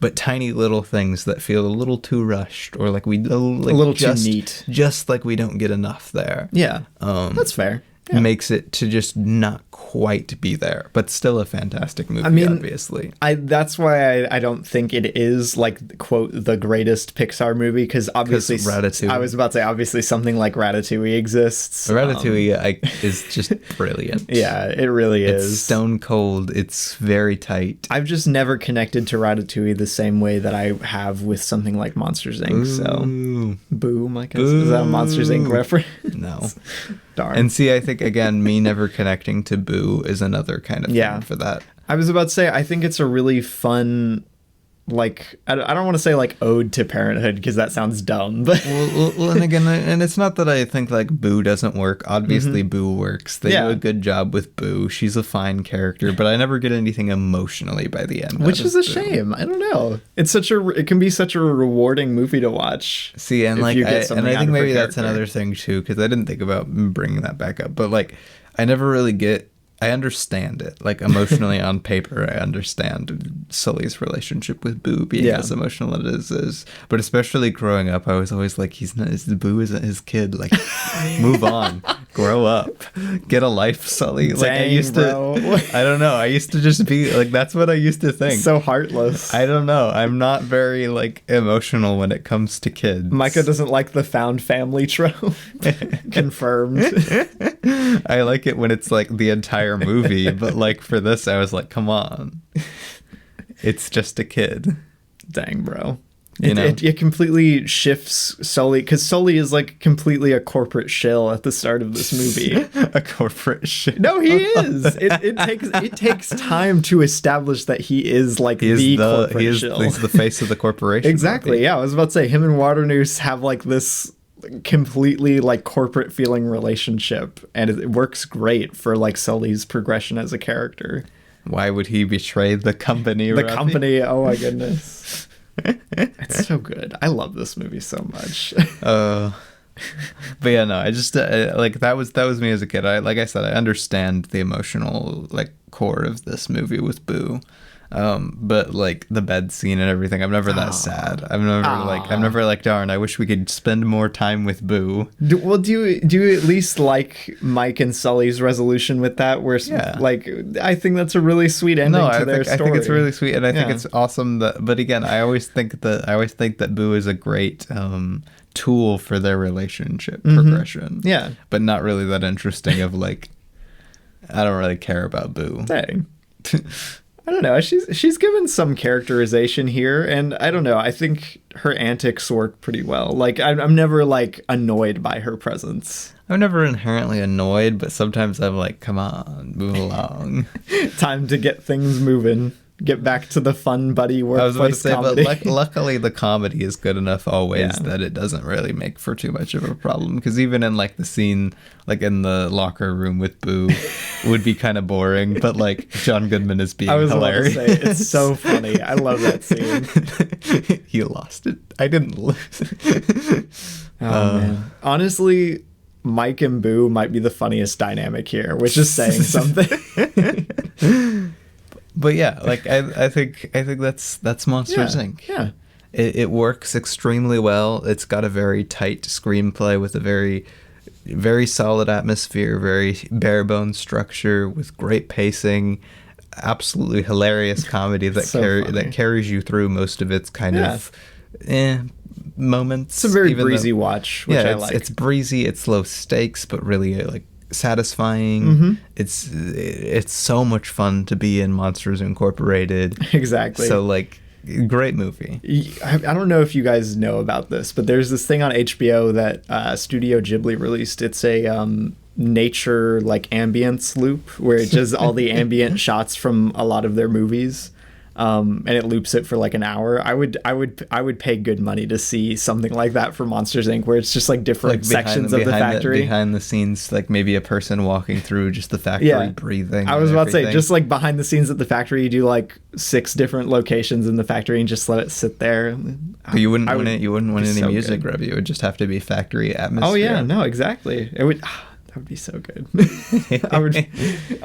But tiny little things that feel a little too rushed, or like a little too neat, just like we don't get enough there. Yeah, that's fair. Yeah. Makes it to just not quite be there, but still a fantastic movie, obviously. That's why I don't think it is like, quote, the greatest Pixar movie, because obviously Ratatouille. I was about to say, obviously something like Ratatouille exists. Ratatouille is just brilliant. Yeah, it really is. It's stone cold. It's very tight. I've just never connected to Ratatouille the same way that I have with something like Monsters Inc. Ooh. So, boo, Mike. Is that a Monsters Inc. reference? No. Darn. And see, I think, again, me never connecting to Boo is another kind of thing for that. I was about to say, I think it's a really fun, like, I don't want to say like ode to parenthood, because that sounds dumb, but well, and again, and it's not that I think like Boo doesn't work. Obviously Boo works. They do a good job with Boo. She's a fine character, but I never get anything emotionally by the end, which is a shame. I don't know. It can be such a rewarding movie to watch. See, and like I think maybe that's another thing too, because I didn't think about bringing that back up, but like I never really get. I understand it. Like, emotionally on paper, I understand Sully's relationship with Boo being as emotional as it is. But especially growing up, I was always like, Boo isn't his kid. Like, move on. Grow up. Get a life, Sully. Like, I used to just be, like, that's what I used to think. So heartless. I don't know. I'm not very, like, emotional when it comes to kids. Micah doesn't like the found family trope. Confirmed. I like it when it's, like, the entire movie, but like for this I was like, come on, it's just a kid. Dang, bro. It completely shifts Sully, because Sully is like completely a corporate shill at the start of this movie. A corporate shill? No, he is. It takes time to establish that he is like the corporate shill. He's the face of the corporation. Exactly. Yeah, I was about to say, him and Waternoose have like this completely like corporate feeling relationship, and it works great for like Sully's progression as a character. Why would he betray the company? Company, oh my goodness. It's so good. I love this movie so much. But yeah, no, I just like that was me as a kid. Like I said, I understand the emotional like core of this movie with Boo. But like the bed scene and everything, I'm never that sad. I'm never like, darn, I wish we could spend more time with Boo. Do you at least like Mike and Sully's resolution with that? Where like, I think that's a really sweet ending to their story. I think it's really sweet, and I think it's awesome but again, I always think that Boo is a great tool for their relationship progression. Yeah. But not really that interesting of like, I don't really care about Boo. Dang. I don't know. She's given some characterization here, and I don't know. I think her antics work pretty well. Like, I'm never, like, annoyed by her presence. I'm never inherently annoyed, but sometimes I'm like, come on, move along. Time to get things moving. Get back to the fun buddy workplace comedy. But luckily the comedy is good enough always that it doesn't really make for too much of a problem. Because even in like the scene, like in the locker room with Boo, would be kind of boring. But like John Goodman is being hilarious. About to say, it's so funny. I love that scene. He lost it. I didn't lose it. Man. Honestly, Mike and Boo might be the funniest dynamic here, which is saying something. But yeah, like I think that's Monsters Inc. Yeah. It works extremely well. It's got a very tight screenplay with a very, very solid atmosphere, very bare bones structure with great pacing, absolutely hilarious comedy that carries you through most of its kind of moments. It's a very breezy watch, which I like. It's breezy, it's low stakes, but really like satisfying. It's so much fun to be in Monsters Incorporated. Exactly. So like, great movie. I don't know if you guys know about this, but there's this thing on HBO that Studio Ghibli released. It's a nature like ambience loop where it does all the ambient shots from a lot of their movies. And it loops it for like an hour. I would pay good money to see something like that for Monsters Inc., where it's just like different like sections of the factory. Behind the scenes, like maybe a person walking through just the factory breathing. I was about to say, just like behind the scenes at the factory, you do like 6 different locations in the factory and just let it sit there. But you wouldn't want any music review. It would just have to be factory atmosphere. Oh yeah, no, exactly. It would. That would be so good.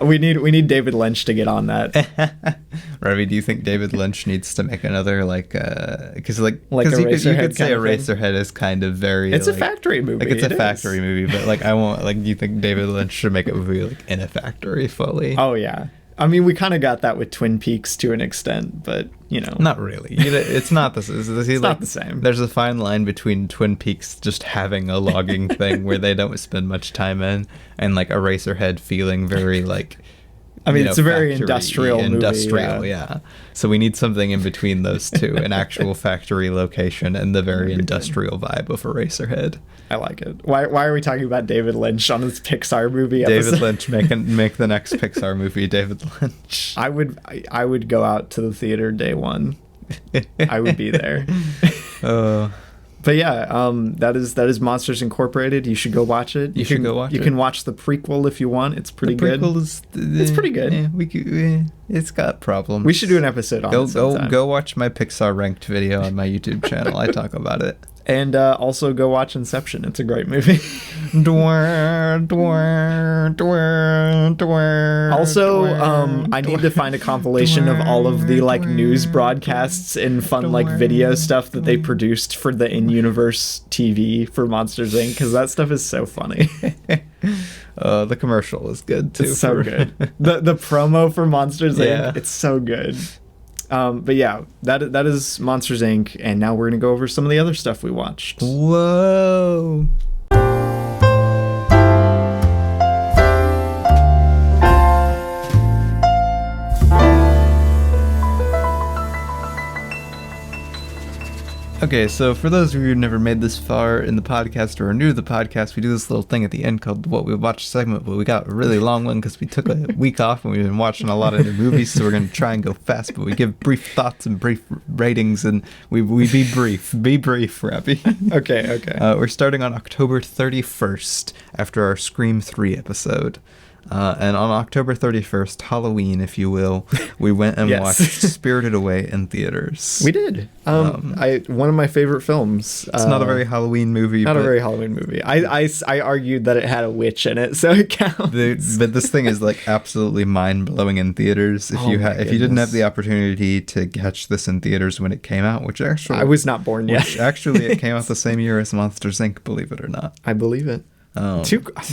We need David Lynch to get on that. Ravi, do you think David Lynch needs to make another because you could say Eraserhead is kind of very. It's a factory movie. Like it's a factory movie, but like I won't like. Do you think David Lynch should make a movie like in a factory fully? Oh yeah. I mean, we kind of got that with Twin Peaks to an extent, but, you know. Not really. It's not the It's not the same. There's a fine line between Twin Peaks just having a logging thing where they don't spend much time in, and, like, Eraserhead feeling very, like... I mean, it's a very industrial movie. Yeah. So we need something in between those two, an actual factory location and the very industrial vibe of Eraserhead. I like it. Why are we talking about David Lynch on this Pixar movie episode? David Lynch make the next Pixar movie, David Lynch. I would go out to the theater day one. I would be there. But yeah, that is Monsters Incorporated. You should go watch it. You can watch the prequel if you want. It's pretty good. It's pretty good. Yeah, it's got problems. We should do an episode on it sometime. Go watch my Pixar ranked video on my YouTube channel. I talk about it. And also go watch Inception. It's a great movie. Also, I need to find a compilation of all of the like news broadcasts and fun like video stuff that they produced for the in-universe TV for Monsters Inc. because that stuff is so funny. The commercial is good too. It's so good. The promo for Monsters Inc. It's so good. But yeah, that is Monsters Inc. And now we're going to go over some of the other stuff we watched. Whoa. Okay, so for those of you who've never made this far in the podcast or are new to the podcast, we do this little thing at the end called What We Watched segment, but we got a really long one because we took a week off and we've been watching a lot of new movies, so we're going to try and go fast, but we give brief thoughts and brief ratings, and we be brief. Be brief, Ravi. Okay. We're starting on October 31st after our Scream 3 episode. And on October 31st, Halloween, if you will, we went and Yes. watched Spirited Away in theaters. We did. One of my favorite films. It's not a very Halloween movie. Not a very Halloween movie. I argued that it had a witch in it, so it counts. But this thing is like absolutely mind-blowing in theaters. If you didn't have the opportunity to catch this in theaters when it came out, which actually... I was not born yet. Actually, it came out the same year as Monsters, Inc., believe it or not. I believe it. Oh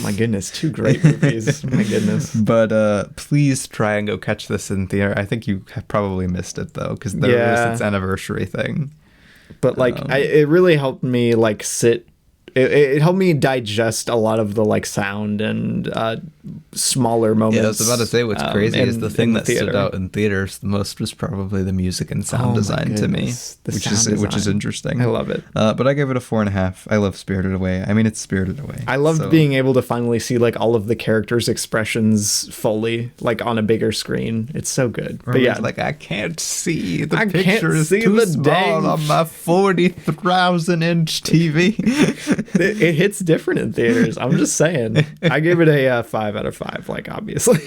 my goodness, two great movies. My goodness. But please try and go catch this in theater. I think you have probably missed it though, because there was its anniversary thing. But like, it really helped me like sit. It helped me digest a lot of the like sound and smaller moments. Yeah, I was about to say what's crazy is the thing that stood out in theaters the most was probably the music and sound design to me, which is interesting. I love it. But I gave it a 4.5. I love Spirited Away. I mean, it's Spirited Away. I love being able to finally see like all of the characters' expressions fully, like on a bigger screen. It's so good. But yeah, like I can't see the I picture is too small on my 40,000-inch TV. It hits different in theaters. I'm just saying. I gave it a 5 out of 5, like obviously.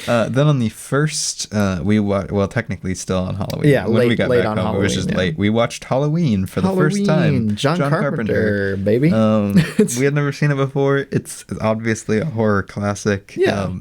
Then on the first, technically still on Halloween. Yeah, when late, we got late back on home, Halloween. It was just late. We watched Halloween for the first time. John Carpenter, baby. We had never seen it before. It's obviously a horror classic. Yeah.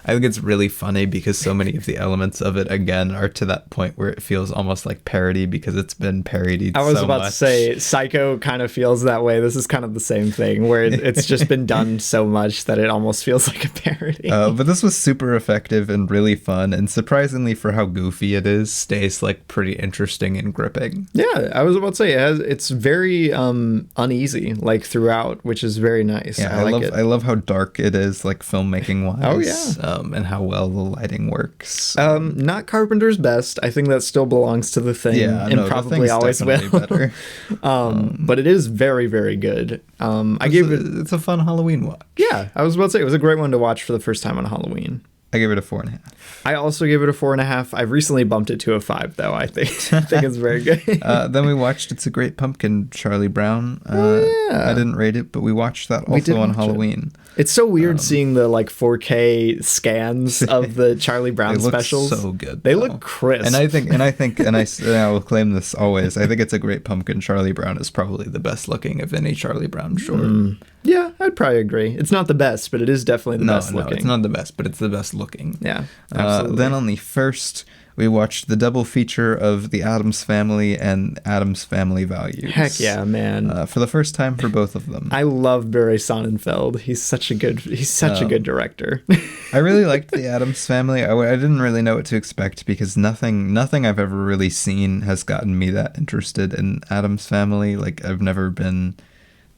I think it's really funny because so many of the elements of it, again, are to that point where it feels almost like parody because it's been parodied so much. I was about to say, Psycho kind of feels that way. This is kind of the same thing, where it's just been done so much that it almost feels like a parody. But this was super effective and really fun, and surprisingly for how goofy it is, stays like pretty interesting and gripping. Yeah, I was about to say, it's very uneasy, like throughout, which is very nice. Yeah, I love how dark it is, like filmmaking wise. Oh yeah. And how well the lighting works. Not Carpenter's best. I think that still belongs to The Thing, and probably always will. Better. But it is very, very good. It's a fun Halloween watch. Yeah, I was about to say it was a great one to watch for the first time on Halloween. I gave it a 4.5. I also gave it a 4.5. I've recently bumped it to a 5, though. I think it's very good. Then we watched It's a Great Pumpkin, Charlie Brown. I didn't rate it, but we watched that also on Halloween. It's so weird seeing the like 4K scans of the Charlie Brown specials. They look so good. They look crisp. And I will claim this always. I think It's a Great Pumpkin, Charlie Brown is probably the best looking of any Charlie Brown short. Yeah, I'd probably agree. It's not the best, but it is definitely the best looking. No, it's not the best, but it's the best looking. Yeah, absolutely. Then on the first, we watched the double feature of The Addams Family and Addams Family Values. Heck yeah, man! For the first time for both of them. I love Barry Sonnenfeld. He's such a good director. I really liked The Addams Family. I didn't really know what to expect because nothing I've ever really seen has gotten me that interested in Addams Family. Like I've never been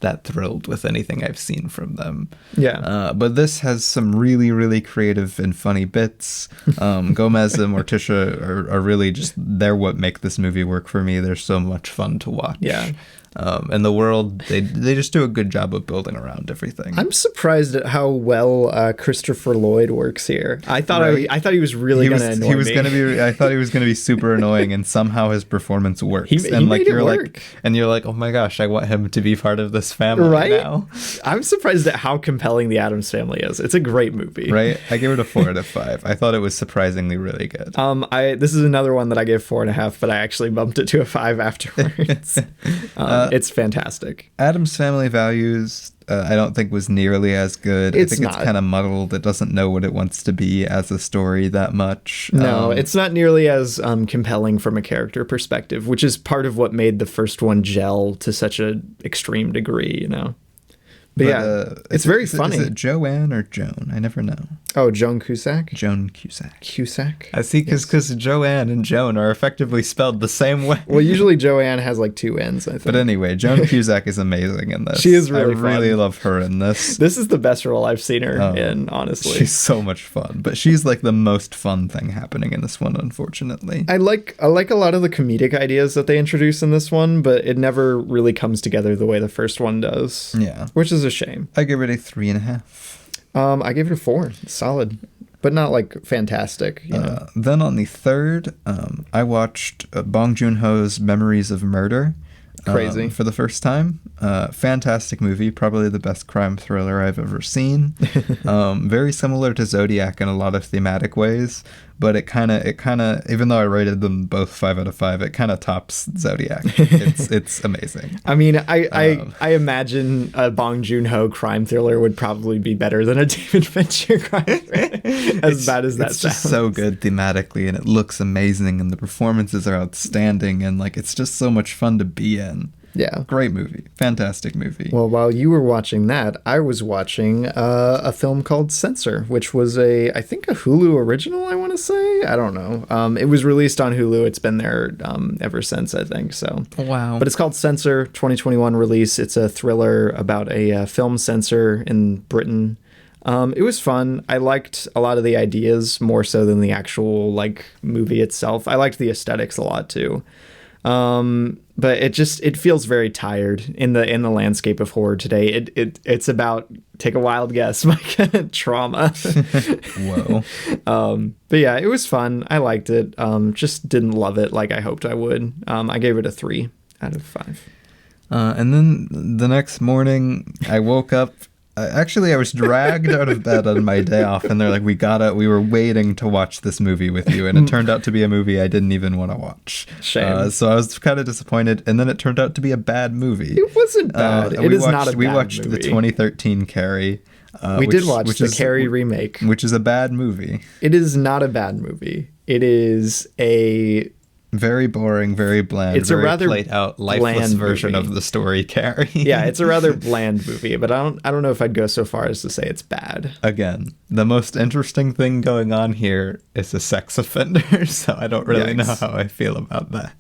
that thrilled with anything I've seen from them. Yeah. But this has some really, really creative and funny bits. Gomez and Morticia are really just, they're what make this movie work for me. They're so much fun to watch. Yeah. And the world, they just do a good job of building around everything. I'm surprised at how well Christopher Lloyd works here. I thought he was really going to annoy me. I thought he was going to be super annoying, and somehow his performance works. He made it work. And you're like, oh my gosh, I want him to be part of this family now. I'm surprised at how compelling The Addams Family is. It's a great movie. Right? I gave it a 4 out of 5. I thought it was surprisingly really good. This is another one that I gave 4.5, but I actually bumped it to a 5 afterwards. It's fantastic. Addams Family Values, I don't think was nearly as good. I think it's kind of muddled. It doesn't know what it wants to be as a story that much. No, it's not nearly as compelling from a character perspective, which is part of what made the first one gel to such an extreme degree, you know. But it's very funny. Is it Joanne or Joan? I never know. Oh, Joan Cusack? Joan Cusack. Cusack? I see, because Joanne and Joan are effectively spelled the same way. Well, usually Joanne has like 2 N's, I think. But anyway, Joan Cusack is amazing in this. She is really fun. I really love her in this. This is the best role I've seen her in, honestly. She's so much fun. But she's like the most fun thing happening in this one, unfortunately. I like a lot of the comedic ideas that they introduce in this one, but it never really comes together the way the first one does. Yeah. Which is a shame. I give it a 3.5. I gave it a 4. Solid, but not like fantastic. You know? Then on the third, I watched Bong Joon-ho's Memories of Murder. Crazy. For the first time. Fantastic movie, probably the best crime thriller I've ever seen. Very similar to Zodiac in a lot of thematic ways, but it kind of, even though I rated them both 5 out of 5, it kind of tops Zodiac. It's amazing. I mean, I imagine a Bong Joon-ho crime thriller would probably be better than a David Fincher crime thriller. As bad as that it's sounds. Just so good thematically, and it looks amazing, and the performances are outstanding, and like it's just so much fun to be in. Yeah. Great movie. Fantastic movie. Well, while you were watching that, I was watching a film called Censor, which was I think a Hulu original, I want to say. I don't know. It was released on Hulu. It's been there ever since, I think. So. Wow. But it's called Censor, 2021 release. It's a thriller about a film censor in Britain. It was fun. I liked a lot of the ideas more so than the actual like movie itself. I liked the aesthetics a lot too. But it feels very tired in the landscape of horror today. It's about, take a wild guess, like trauma. Whoa. But yeah, it was fun. I liked it. Just didn't love it like I hoped I would. I gave it a 3 out of 5. And then the next morning I woke up. Actually, I was dragged out of bed on my day off, and they're like, we were waiting to watch this movie with you, and it turned out to be a movie I didn't even want to watch. Shame. So I was kind of disappointed, and then it turned out to be a bad movie. It wasn't bad. It is not a bad movie. We watched the 2013 Carrie. We did watch the Carrie remake. Which is a bad movie. It is not a bad movie. It is a... very boring, very bland. It's very a rather played out, lifeless version of the story Carrie. Yeah, it's a rather bland movie, but I don't know if I'd go so far as to say it's bad. Again, the most interesting thing going on here is a sex offender, so I don't really know how I feel about that.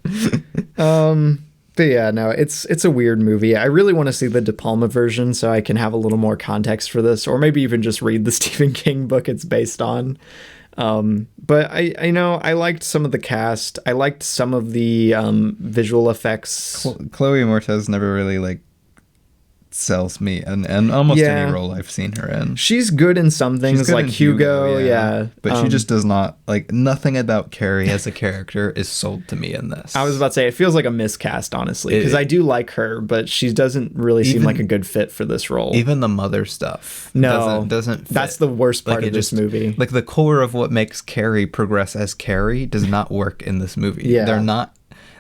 But yeah, no, it's a weird movie. I really want to see the De Palma version so I can have a little more context for this, or maybe even just read the Stephen King book it's based on. But I know I liked some of the cast. I liked some of the visual effects. Chloe Moretz never really like sells me and almost any role I've seen her in. She's good in some things like Hugo, yeah. But she just does not, like, nothing about Carrie as a character is sold to me in this. I was about to say, it feels like a miscast, honestly, because I do like her, but she doesn't really seem like a good fit for this role. Even the mother stuff doesn't fit. That's the worst part of this movie. Like, the core of what makes Carrie progress as Carrie does not work in this movie. Yeah.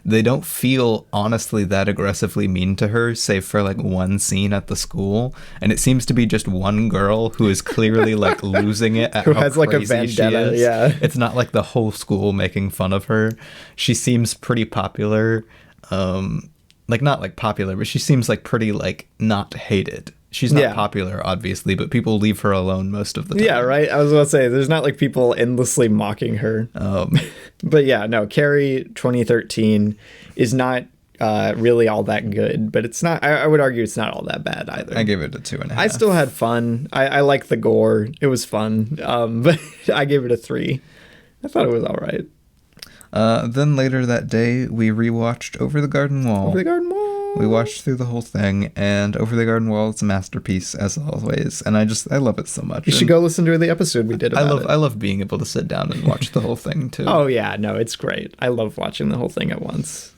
They don't feel honestly that aggressively mean to her, save for like one scene at the school, and it seems to be just one girl who is clearly like losing it at who has like a vendetta. Yeah, it's not like the whole school making fun of her. She seems pretty popular, like not like popular, but she seems like pretty like not hated. She's not popular, obviously, but people leave her alone most of the time. Yeah, right? I was about to say, there's not like people endlessly mocking her. But yeah, no, Carrie 2013 is not really all that good, but it's not, I would argue it's not all that bad either. I gave it a 2.5. I still had fun. I like the gore. It was fun. But I gave it a 3. I thought it was all right. Then later that day, we rewatched Over the Garden Wall. Over the Garden Wall. We watched through the whole thing, and Over the Garden Wall is a masterpiece, as always, and I love it so much. You should go listen to the episode we did about it. I love being able to sit down and watch the whole thing, too. Oh, yeah, no, it's great. I love watching the whole thing at once.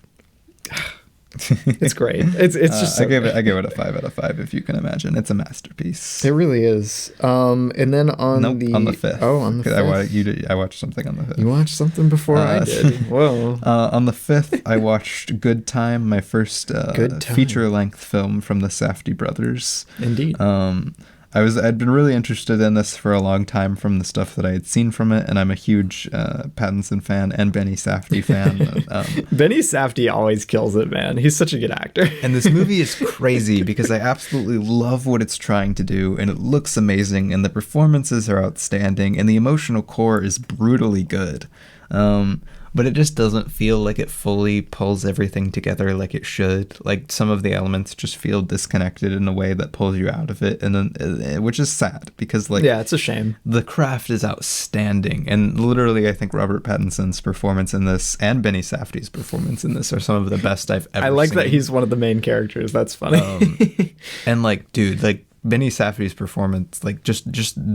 It's great. It's just so I gave it a 5 out of 5, if you can imagine. It's a masterpiece. It really is. And then on the 5th. Oh, on the 5th. I watched something on the 5th. You watched something before I did. Whoa. On the 5th, I watched Good Time, my first feature-length film from the Safdie brothers. Indeed. I'd been really interested in this for a long time from the stuff that I had seen from it, and I'm a huge Pattinson fan and Benny Safdie fan. Benny Safdie always kills it, man. He's such a good actor. And this movie is crazy because I absolutely love what it's trying to do, and it looks amazing, and the performances are outstanding, and the emotional core is brutally good. But it just doesn't feel like it fully pulls everything together like it should. Like, some of the elements just feel disconnected in a way that pulls you out of it, and then, which is sad because, like, yeah, it's a shame. The craft is outstanding, and literally, I think Robert Pattinson's performance in this and Benny Safdie's performance in this are some of the best I've ever seen. I like that he's one of the main characters. That's funny. And like, dude, like, Benny Safdie's performance, like just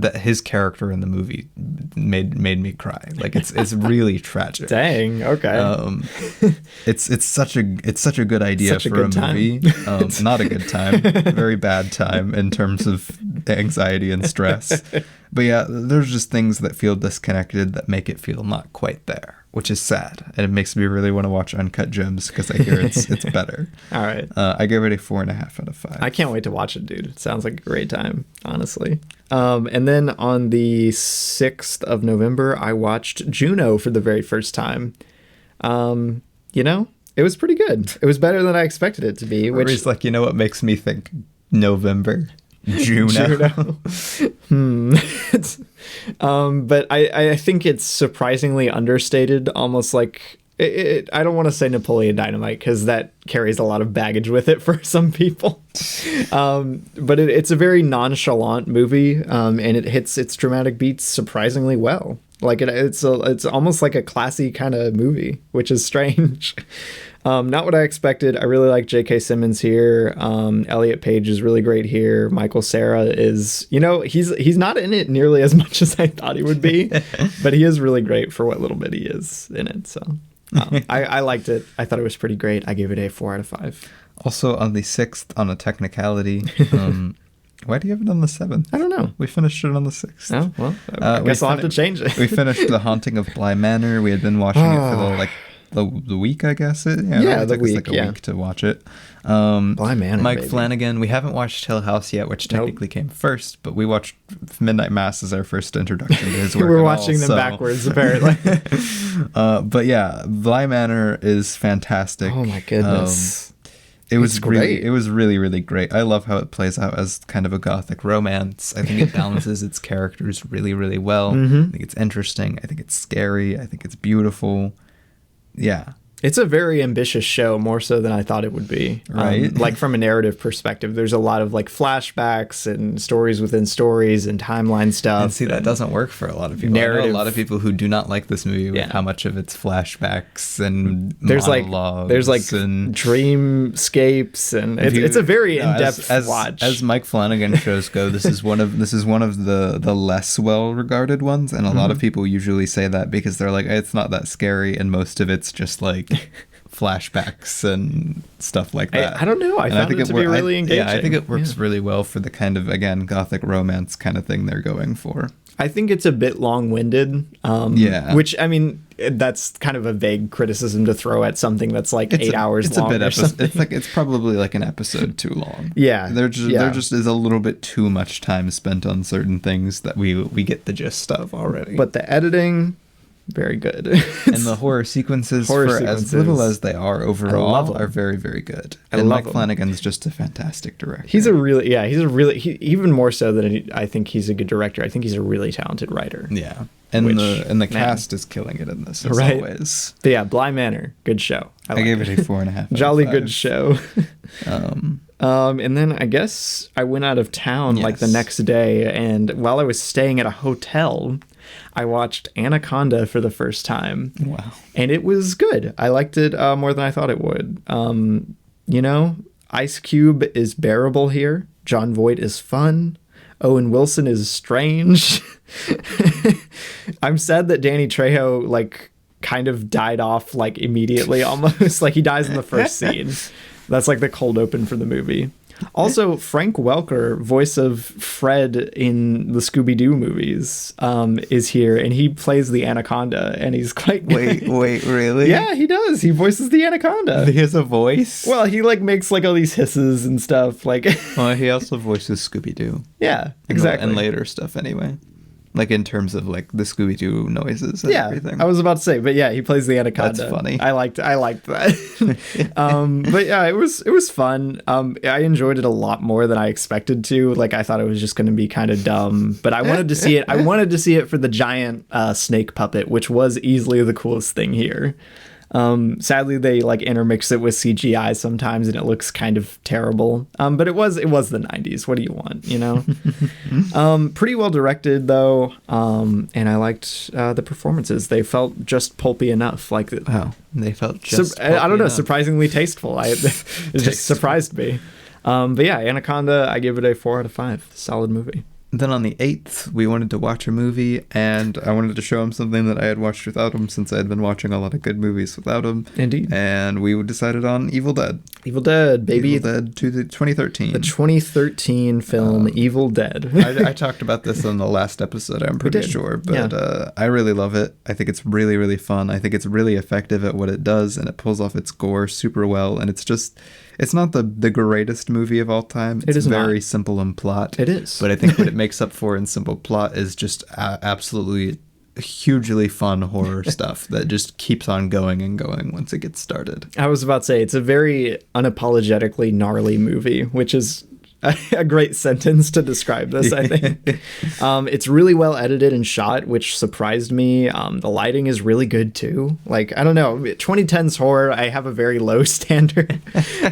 that his character in the movie made me cry. Like it's really tragic. Dang. Okay. It's such a good idea for a movie. Not a good time. Very bad time in terms of anxiety and stress. But yeah, there's just things that feel disconnected that make it feel not quite there, which is sad. And it makes me really want to watch Uncut Gems because I hear it's better. All right. I give it a 4.5 out of 5. I can't wait to watch it, dude. It sounds like a great time, honestly. And then on the 6th of November, I watched Juno for the very first time. You know, it was pretty good. It was better than I expected it to be. Which is like, you know what makes me think November? Juno. But I think it's surprisingly understated, almost like I don't want to say Napoleon Dynamite because that carries a lot of baggage with it for some people. But it's a very nonchalant movie, and it hits its dramatic beats surprisingly well. Like it's almost like a classy kind of movie, which is strange. Not what I expected. I really like J.K. Simmons here. Elliot Page is really great here. Michael Cera is, he's not in it nearly as much as I thought he would be, but he is really great for what little bit he is in it. So I liked it. I thought it was pretty great. I gave it a 4 out of 5. Also on the 6th, on a technicality, why do you have it on the 7th? I don't know. We finished it on the 6th. Oh, well, I guess I'll have to change it. We finished The Haunting of Bly Manor. We had been watching it for the week, I guess. The week. It took us a week to watch it. Bly Manor, Mike baby. Flanagan. We haven't watched Hill House yet, which technically came first, but we watched Midnight Mass as our first introduction to his work. We're watching them backwards, apparently. But yeah, Bly Manor is fantastic. Oh my goodness. It was great. It was really, really great. I love how it plays out as kind of a gothic romance. I think it balances its characters really, really well. Mm-hmm. I think it's interesting. I think it's scary. I think it's beautiful. Yeah. It's a very ambitious show, more so than I thought it would be. Right. Like from a narrative perspective, there's a lot of like flashbacks and stories within stories and timeline stuff. And see, that doesn't work for a lot of people. Narrative. I know a lot of people who do not like this movie with how much of it's flashbacks and there's monologues. There's dreamscapes and it's a very in-depth watch. As Mike Flanagan shows go, this is one of the less well-regarded ones, and a lot of people usually say that because they're like, it's not that scary, and most of it's just like flashbacks and stuff like that. I don't know. I found it to be really engaging. Yeah, I think it works really well for the kind of, again, gothic romance kind of thing they're going for. I think it's a bit long-winded. Which, I mean, that's kind of a vague criticism to throw at something that's like 8 hours long. It's probably like an episode too long. Yeah. There just is a little bit too much time spent on certain things that we get the gist of already. But the editing, very good. And the horror sequences, as little as they are overall, are very, very good. And Mike Flanagan's just a fantastic director. He's even more so than I think he's a good director. I think he's a really talented writer. Yeah. And the cast is killing it in this, as always. But yeah, Bly Manor, good show. I gave it a 4.5. Jolly good show. And then I guess I went out of town like the next day, and while I was staying at a hotel, I watched Anaconda for the first time. Wow. And it was good. I liked it more than I thought it would. Ice Cube is bearable here. Jon Voight is fun. Owen Wilson is strange. I'm sad that Danny Trejo like kind of died off like immediately almost. Like he dies in the first scene. That's like the cold open for the movie. Also, Frank Welker, voice of Fred in the Scooby-Doo movies, is here, and he plays the Anaconda, and he's quite good. Wait, really? Yeah, he does. He voices the Anaconda. He has a voice? Well, he like makes like all these hisses and stuff. Like, well, he also voices Scooby-Doo. Yeah, exactly. And later stuff anyway. Like in terms of like the Scooby-Doo noises and everything. I was about to say, but yeah, he plays the Anaconda. That's funny. I liked that. But yeah, it was fun. I enjoyed it a lot more than I expected to. Like I thought it was just going to be kind of dumb, but I wanted to see it. I wanted to see it for the giant snake puppet, which was easily the coolest thing here. Sadly, they like intermix it with CGI sometimes, and it looks kind of terrible. But it was the 90s. What do you want, you know? Pretty well directed though, and I liked the performances. They felt just pulpy enough. Like they felt just. I don't know, surprisingly tasteful. It just surprised me. But yeah, Anaconda, I give it a 4 out of 5. Solid movie. Then on the 8th, we wanted to watch a movie, and I wanted to show him something that I had watched without him, since I had been watching a lot of good movies without him. Indeed. And we decided on Evil Dead. Evil Dead, baby. Evil Dead to the 2013. The 2013 film Evil Dead. I talked about this on the last episode, I'm pretty sure. But I really love it. I think it's really, really fun. I think it's really effective at what it does, and it pulls off its gore super well. And it's not the greatest movie of all time. It's very simple in plot. It is. But I think what it makes up for in simple plot is just absolutely hugely fun horror stuff that just keeps on going and going once it gets started. I was about to say, it's a very unapologetically gnarly movie, which is a great sentence to describe this, I think. It's really well edited and shot, which surprised me. The lighting is really good too. Like, I don't know, 2010's horror, I have a very low standard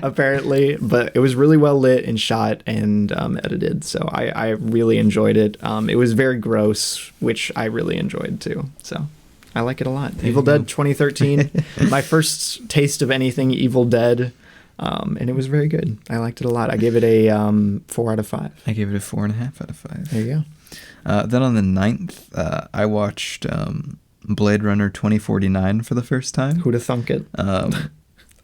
apparently, but it was really well lit and shot and edited, so I really enjoyed it. It was very gross, which I really enjoyed too, so I like it a lot. Evil Dead 2013, my first taste of anything Evil Dead. And it was very good. I liked it a lot. I gave it a 4 out of 5. I gave it a 4.5 out of 5. There you go. Then on the 9th, I watched Blade Runner 2049 for the first time. Who'da thunk it?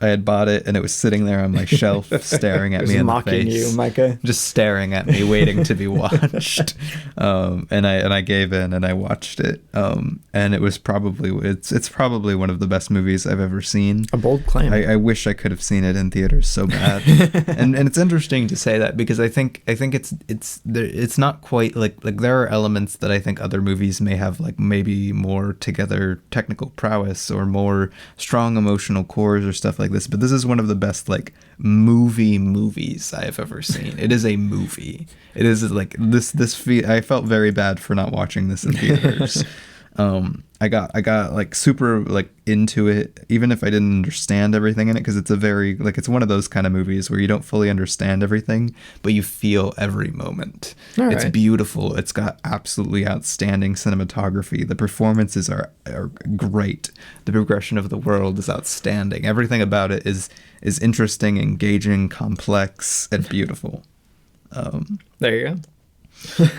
I had bought it, and it was sitting there on my shelf, staring at me in the face. Mocking you, Micah. Just staring at me, waiting to be watched. And I gave in, and I watched it. And it was it's probably one of the best movies I've ever seen. A bold claim. I wish I could have seen it in theaters so bad. and it's interesting to say that, because I think it's not quite like there are elements that I think other movies may have, like maybe more together technical prowess or more strong emotional cores or stuff like this, but this is one of the best like movies I have ever seen. It is a movie. It is like this I felt very bad for not watching this in theaters. I got like super like into it, even if I didn't understand everything in it, because it's a very like it's one of those kind of movies where you don't fully understand everything, but you feel every moment. It's beautiful. It's got absolutely outstanding cinematography. The performances are great. The progression of the world is outstanding. Everything about it is interesting, engaging, complex, and beautiful. There you go.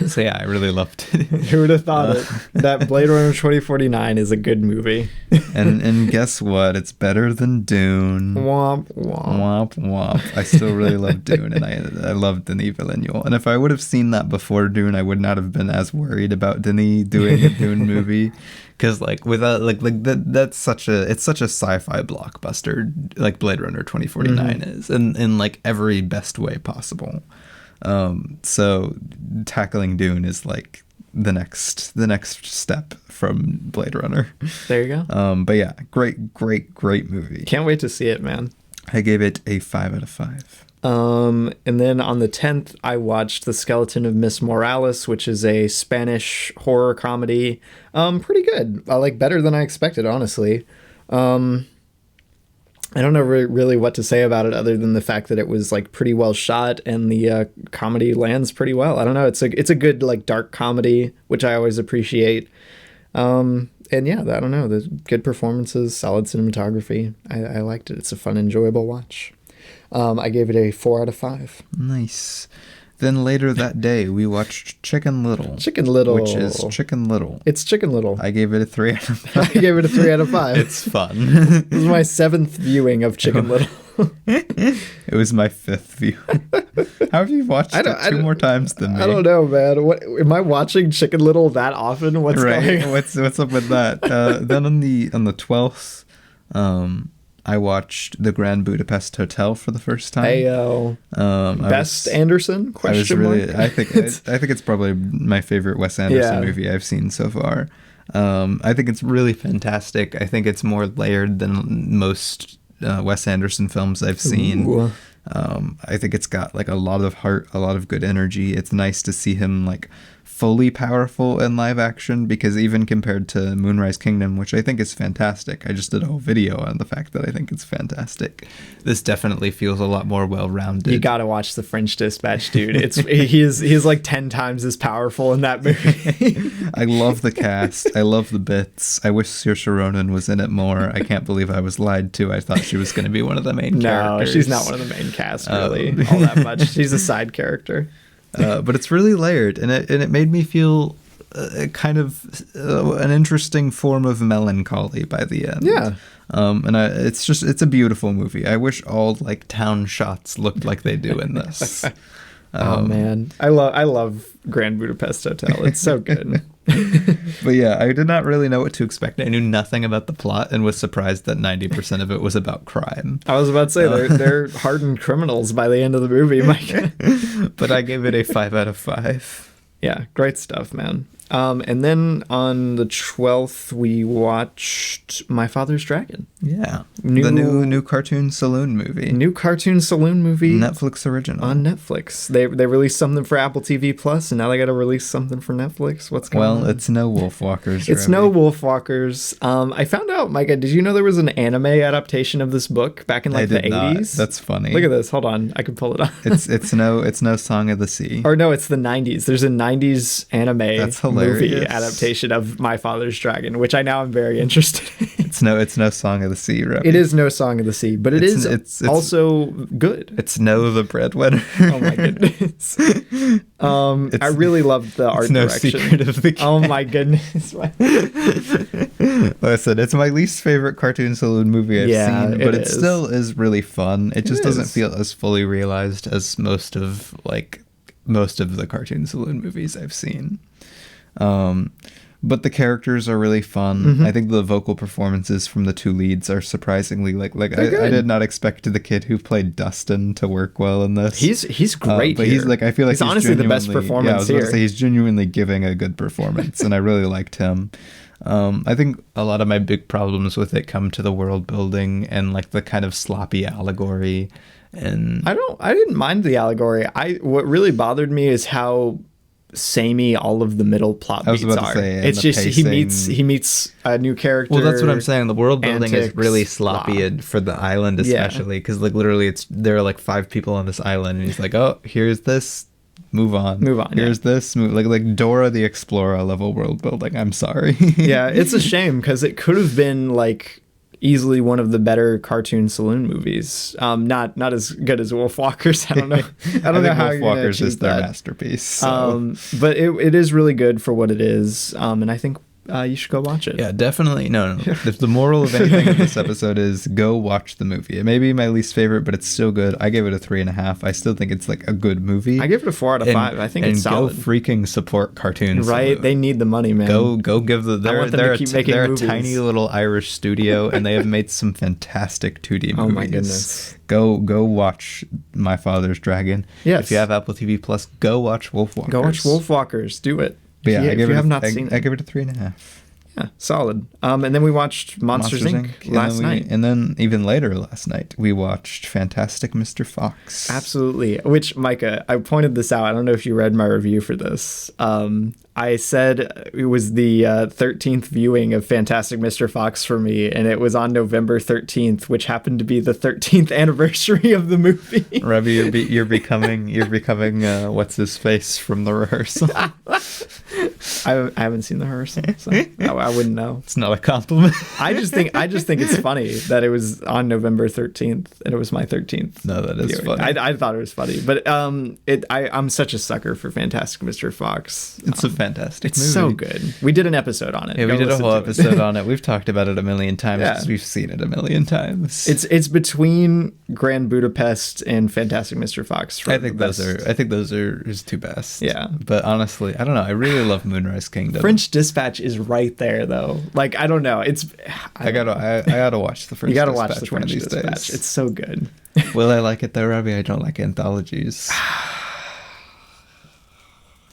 So yeah, I really loved it. Who would have thought it? That Blade Runner 2049 is a good movie. and guess what? It's better than Dune. Womp womp. Womp womp. I still really love Dune, and I love Denis Villeneuve. And if I would have seen that before Dune, I would not have been as worried about Denis doing a Dune movie. Because like without that's such a sci-fi blockbuster, like Blade Runner 2049 is, in like every best way possible. So tackling Dune is like the next step from Blade Runner. There you go. But yeah, great movie. Can't wait to see it, man. I gave it a 5 out of 5. And then on the 10th, I watched The Skeleton of Miss Morales, which is a Spanish horror comedy. Pretty good. I like better than I expected, honestly. I don't know really what to say about it other than the fact that it was like pretty well shot and the comedy lands pretty well. I don't know. It's a good like dark comedy, which I always appreciate. And yeah, I don't know. There's good performances, solid cinematography. I liked it. It's a fun, enjoyable watch. I gave it a 4 out of 5. Nice. Then later that day, we watched Chicken Little. Chicken Little. Which is Chicken Little. It's Chicken Little. I gave it a 3 out of 5. I gave it a 3 out of 5. It's fun. This is my 7th viewing of Chicken Little. It was my 5th viewing. How have you watched it 2 more times than me? I don't know, man. What am I watching Chicken Little that often? What's going on? What's up with that? Then on the 12th, I watched The Grand Budapest Hotel for the first time. Ayo. Best Anderson? Question mark? I think it's probably my favorite Wes Anderson movie I've seen so far. I think it's really fantastic. I think it's more layered than most Wes Anderson films I've seen. Ooh. I think it's got like a lot of heart, a lot of good energy. It's nice to see him like fully powerful in live action, because even compared to Moonrise Kingdom, which I think is fantastic, I just did a whole video on the fact that I think it's fantastic, this definitely feels a lot more well-rounded. You gotta watch The French Dispatch, dude. He is like 10 times as powerful in that movie. I love the cast. I love the bits. I wish Saoirse Ronan was in it more. I can't believe I was lied to. I thought she was going to be one of the main characters. No, she's not one of the main cast, really, all that much. She's a side character. But it's really layered, and it made me feel kind of an interesting form of melancholy by the end. Yeah. It's a beautiful movie. I wish all like town shots looked like they do in this. Oh man, I love Grand Budapest Hotel. It's so good. But yeah, I did not really know what to expect. I knew nothing about the plot and was surprised that 90% of it was about crime. I was about to say they're hardened criminals by the end of the movie, Mike. But I gave it a 5 out of 5. Yeah, great stuff, man. And then on the 12th, we watched My Father's Dragon. Yeah. The new cartoon saloon movie. New cartoon saloon movie. Netflix original. On Netflix. They released something for Apple TV Plus, and now they got to release something for Netflix. What's going on? Well, it's no Wolfwalkers. It's no Wolfwalkers. I found out, Micah, did you know there was an anime adaptation of this book back in like the 80s? That's funny. Look at this. Hold on. I can pull it up. It's no Song of the Sea. Or no, it's the 90s. There's a 90s anime movie adaptation of My Father's Dragon, which I now am very interested in. It's no Song of the Sea, right? It is no Song of the Sea, but it's also good. It's no The Breadwinner. Oh my goodness. I really loved the art direction. Secret of the Cat. Oh my goodness. Listen, it's my least favorite cartoon saloon movie I've seen, but it still is really fun. It just doesn't feel as fully realized as most of the cartoon saloon movies I've seen. But the characters are really fun. Mm-hmm. I think the vocal performances from the two leads are surprisingly I did not expect the kid who played Dustin to work well in this. He's great, but here. I feel like he's honestly the best performance I was here. About to say, he's genuinely giving a good performance, and I really liked him. I think a lot of my big problems with it come to the world building and like the kind of sloppy allegory. And I didn't mind the allegory. What really bothered me is how samey all of the middle plot beats are. It's just pacing. he meets a new character. Well, that's what I'm saying. The world building is really sloppy for the island, especially because like literally there are like 5 people on this island, and he's like, oh, here's this. Move on. Here's this. Like Dora the Explorer level world building. I'm sorry. Yeah, it's a shame because it could have been like easily one of the better cartoon saloon movies. Not as good as Wolfwalkers. I don't know. I don't know how Wolfwalkers is their masterpiece. So. But it is really good for what it is. And I think you should go watch it. Yeah, definitely. No. If the moral of anything of this episode is go watch the movie. It may be my least favorite, but it's still good. I gave it a 3.5. I still think it's like a good movie. I give it a 4 out of 5. I think it's solid. And go freaking support cartoons. Right? They need the money, man. Go give they're a tiny little Irish studio, and they have made some fantastic 2D movies. Oh my goodness. Go watch My Father's Dragon. Yes. If you have Apple TV Plus, go watch Wolfwalkers. Go watch Wolfwalkers. Do it. But yeah, if you have not seen it. I give it a 3.5. Yeah, solid. And then we watched Monsters Inc. last night. And then even later last night, we watched Fantastic Mr. Fox. Absolutely. Which, Micah, I pointed this out. I don't know if you read my review for this. I said it was the 13th viewing of Fantastic Mr. Fox for me, and it was on November 13th, which happened to be the 13th anniversary of the movie. Ravi, you're becoming what's his face from the rehearsal. I haven't seen the rehearsal, so I wouldn't know. It's not a compliment. I just think it's funny that it was on November 13th and it was my 13th. No, that is funny. I thought it was funny, but I'm such a sucker for Fantastic Mr. Fox. It's a fantastic movie. It's so good. We did an episode on it. Yeah, we did a whole episode on it. We've talked about it a million times because we've seen it a million times. It's between Grand Budapest and Fantastic Mr. Fox. I think those are his two best. Yeah. But honestly, I don't know. I really love Moonrise Kingdom. French Dispatch is right there though. Like I don't know. I gotta watch the French Dispatch. You gotta watch the French Dispatch. It's so good. Will I like it though, Robbie? I don't like anthologies.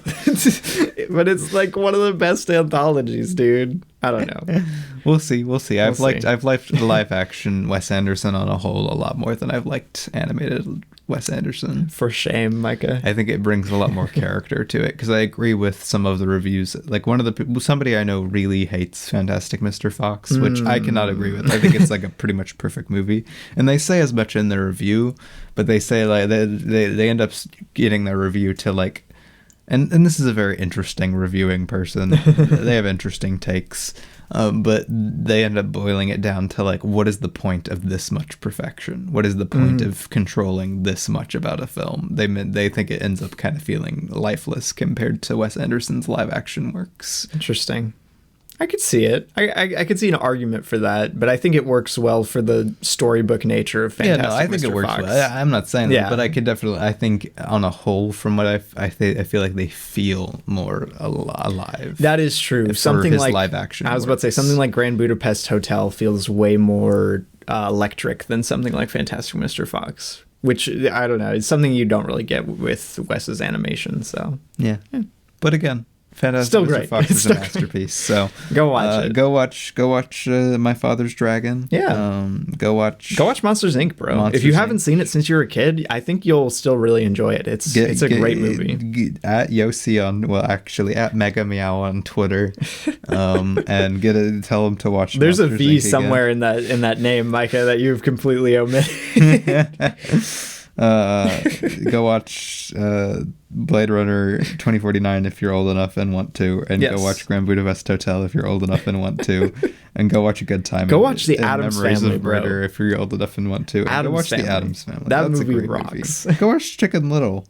But it's like one of the best anthologies, dude. I don't know. We'll see. I've liked live action Wes Anderson on a whole a lot more than I've liked animated Wes Anderson. For shame, Micah. I think it brings a lot more character to it, because I agree with some of the reviews. Like somebody I know really hates Fantastic Mr. Fox, which I cannot agree with. I think it's like a pretty much perfect movie, and they say as much in their review, but they say like they end up getting their review to like, and this is a very interesting reviewing person. They have interesting takes. But they end up boiling it down to like, what is the point of this much perfection? What is the point of controlling this much about a film? They think it ends up kind of feeling lifeless compared to Wes Anderson's live action works. Interesting. I could see it. I could see an argument for that, but I think it works well for the storybook nature of Fantastic Mr. Fox. I think it works well. I'm not saying that, but I could definitely. I think on a whole, from what I feel like they feel more alive. That is true. Something like live action. I was about to say something like Grand Budapest Hotel feels way more electric than something like Fantastic Mr. Fox, which I don't know. It's something you don't really get with Wes's animation. So yeah. But again, Fantastic Still Mr. great. Fox is a masterpiece. So go watch it. Go watch My Father's Dragon. Yeah. Go watch Monsters Inc., bro. Monsters if you Inc. haven't seen it since you were a kid, I think you'll still really enjoy it. It's a great movie. At Yossi at Mega Meow on Twitter, and tell him to watch. There's Monsters a V Inc. somewhere in that name, Micah, that you've completely omitted. Go watch Blade Runner 2049 if you're old enough and want to, and go watch Grand Budapest Hotel if you're old enough and want to, and go watch A Good Time. Go watch The Addams Memories Family, of bro. Murder if you're old enough and want to. And go watch The Addams Family. That's a movie great rocks. Movie. Go watch Chicken Little.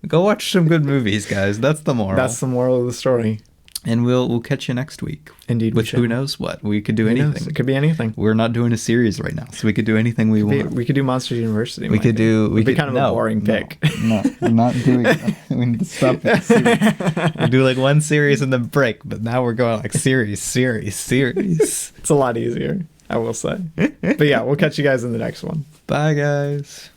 Go watch some good movies, guys. That's the moral. That's the moral of the story. And we'll catch you next week. Indeed, with who knows what. We could do anything. It could be anything. We're not doing a series right now, so we could do anything we want. We could do Monsters University. We could be kind of a boring pick. No, we're not doing it. We need to stop it. We do like one series and then break, but now we're going like series. It's a lot easier, I will say. But yeah, we'll catch you guys in the next one. Bye, guys.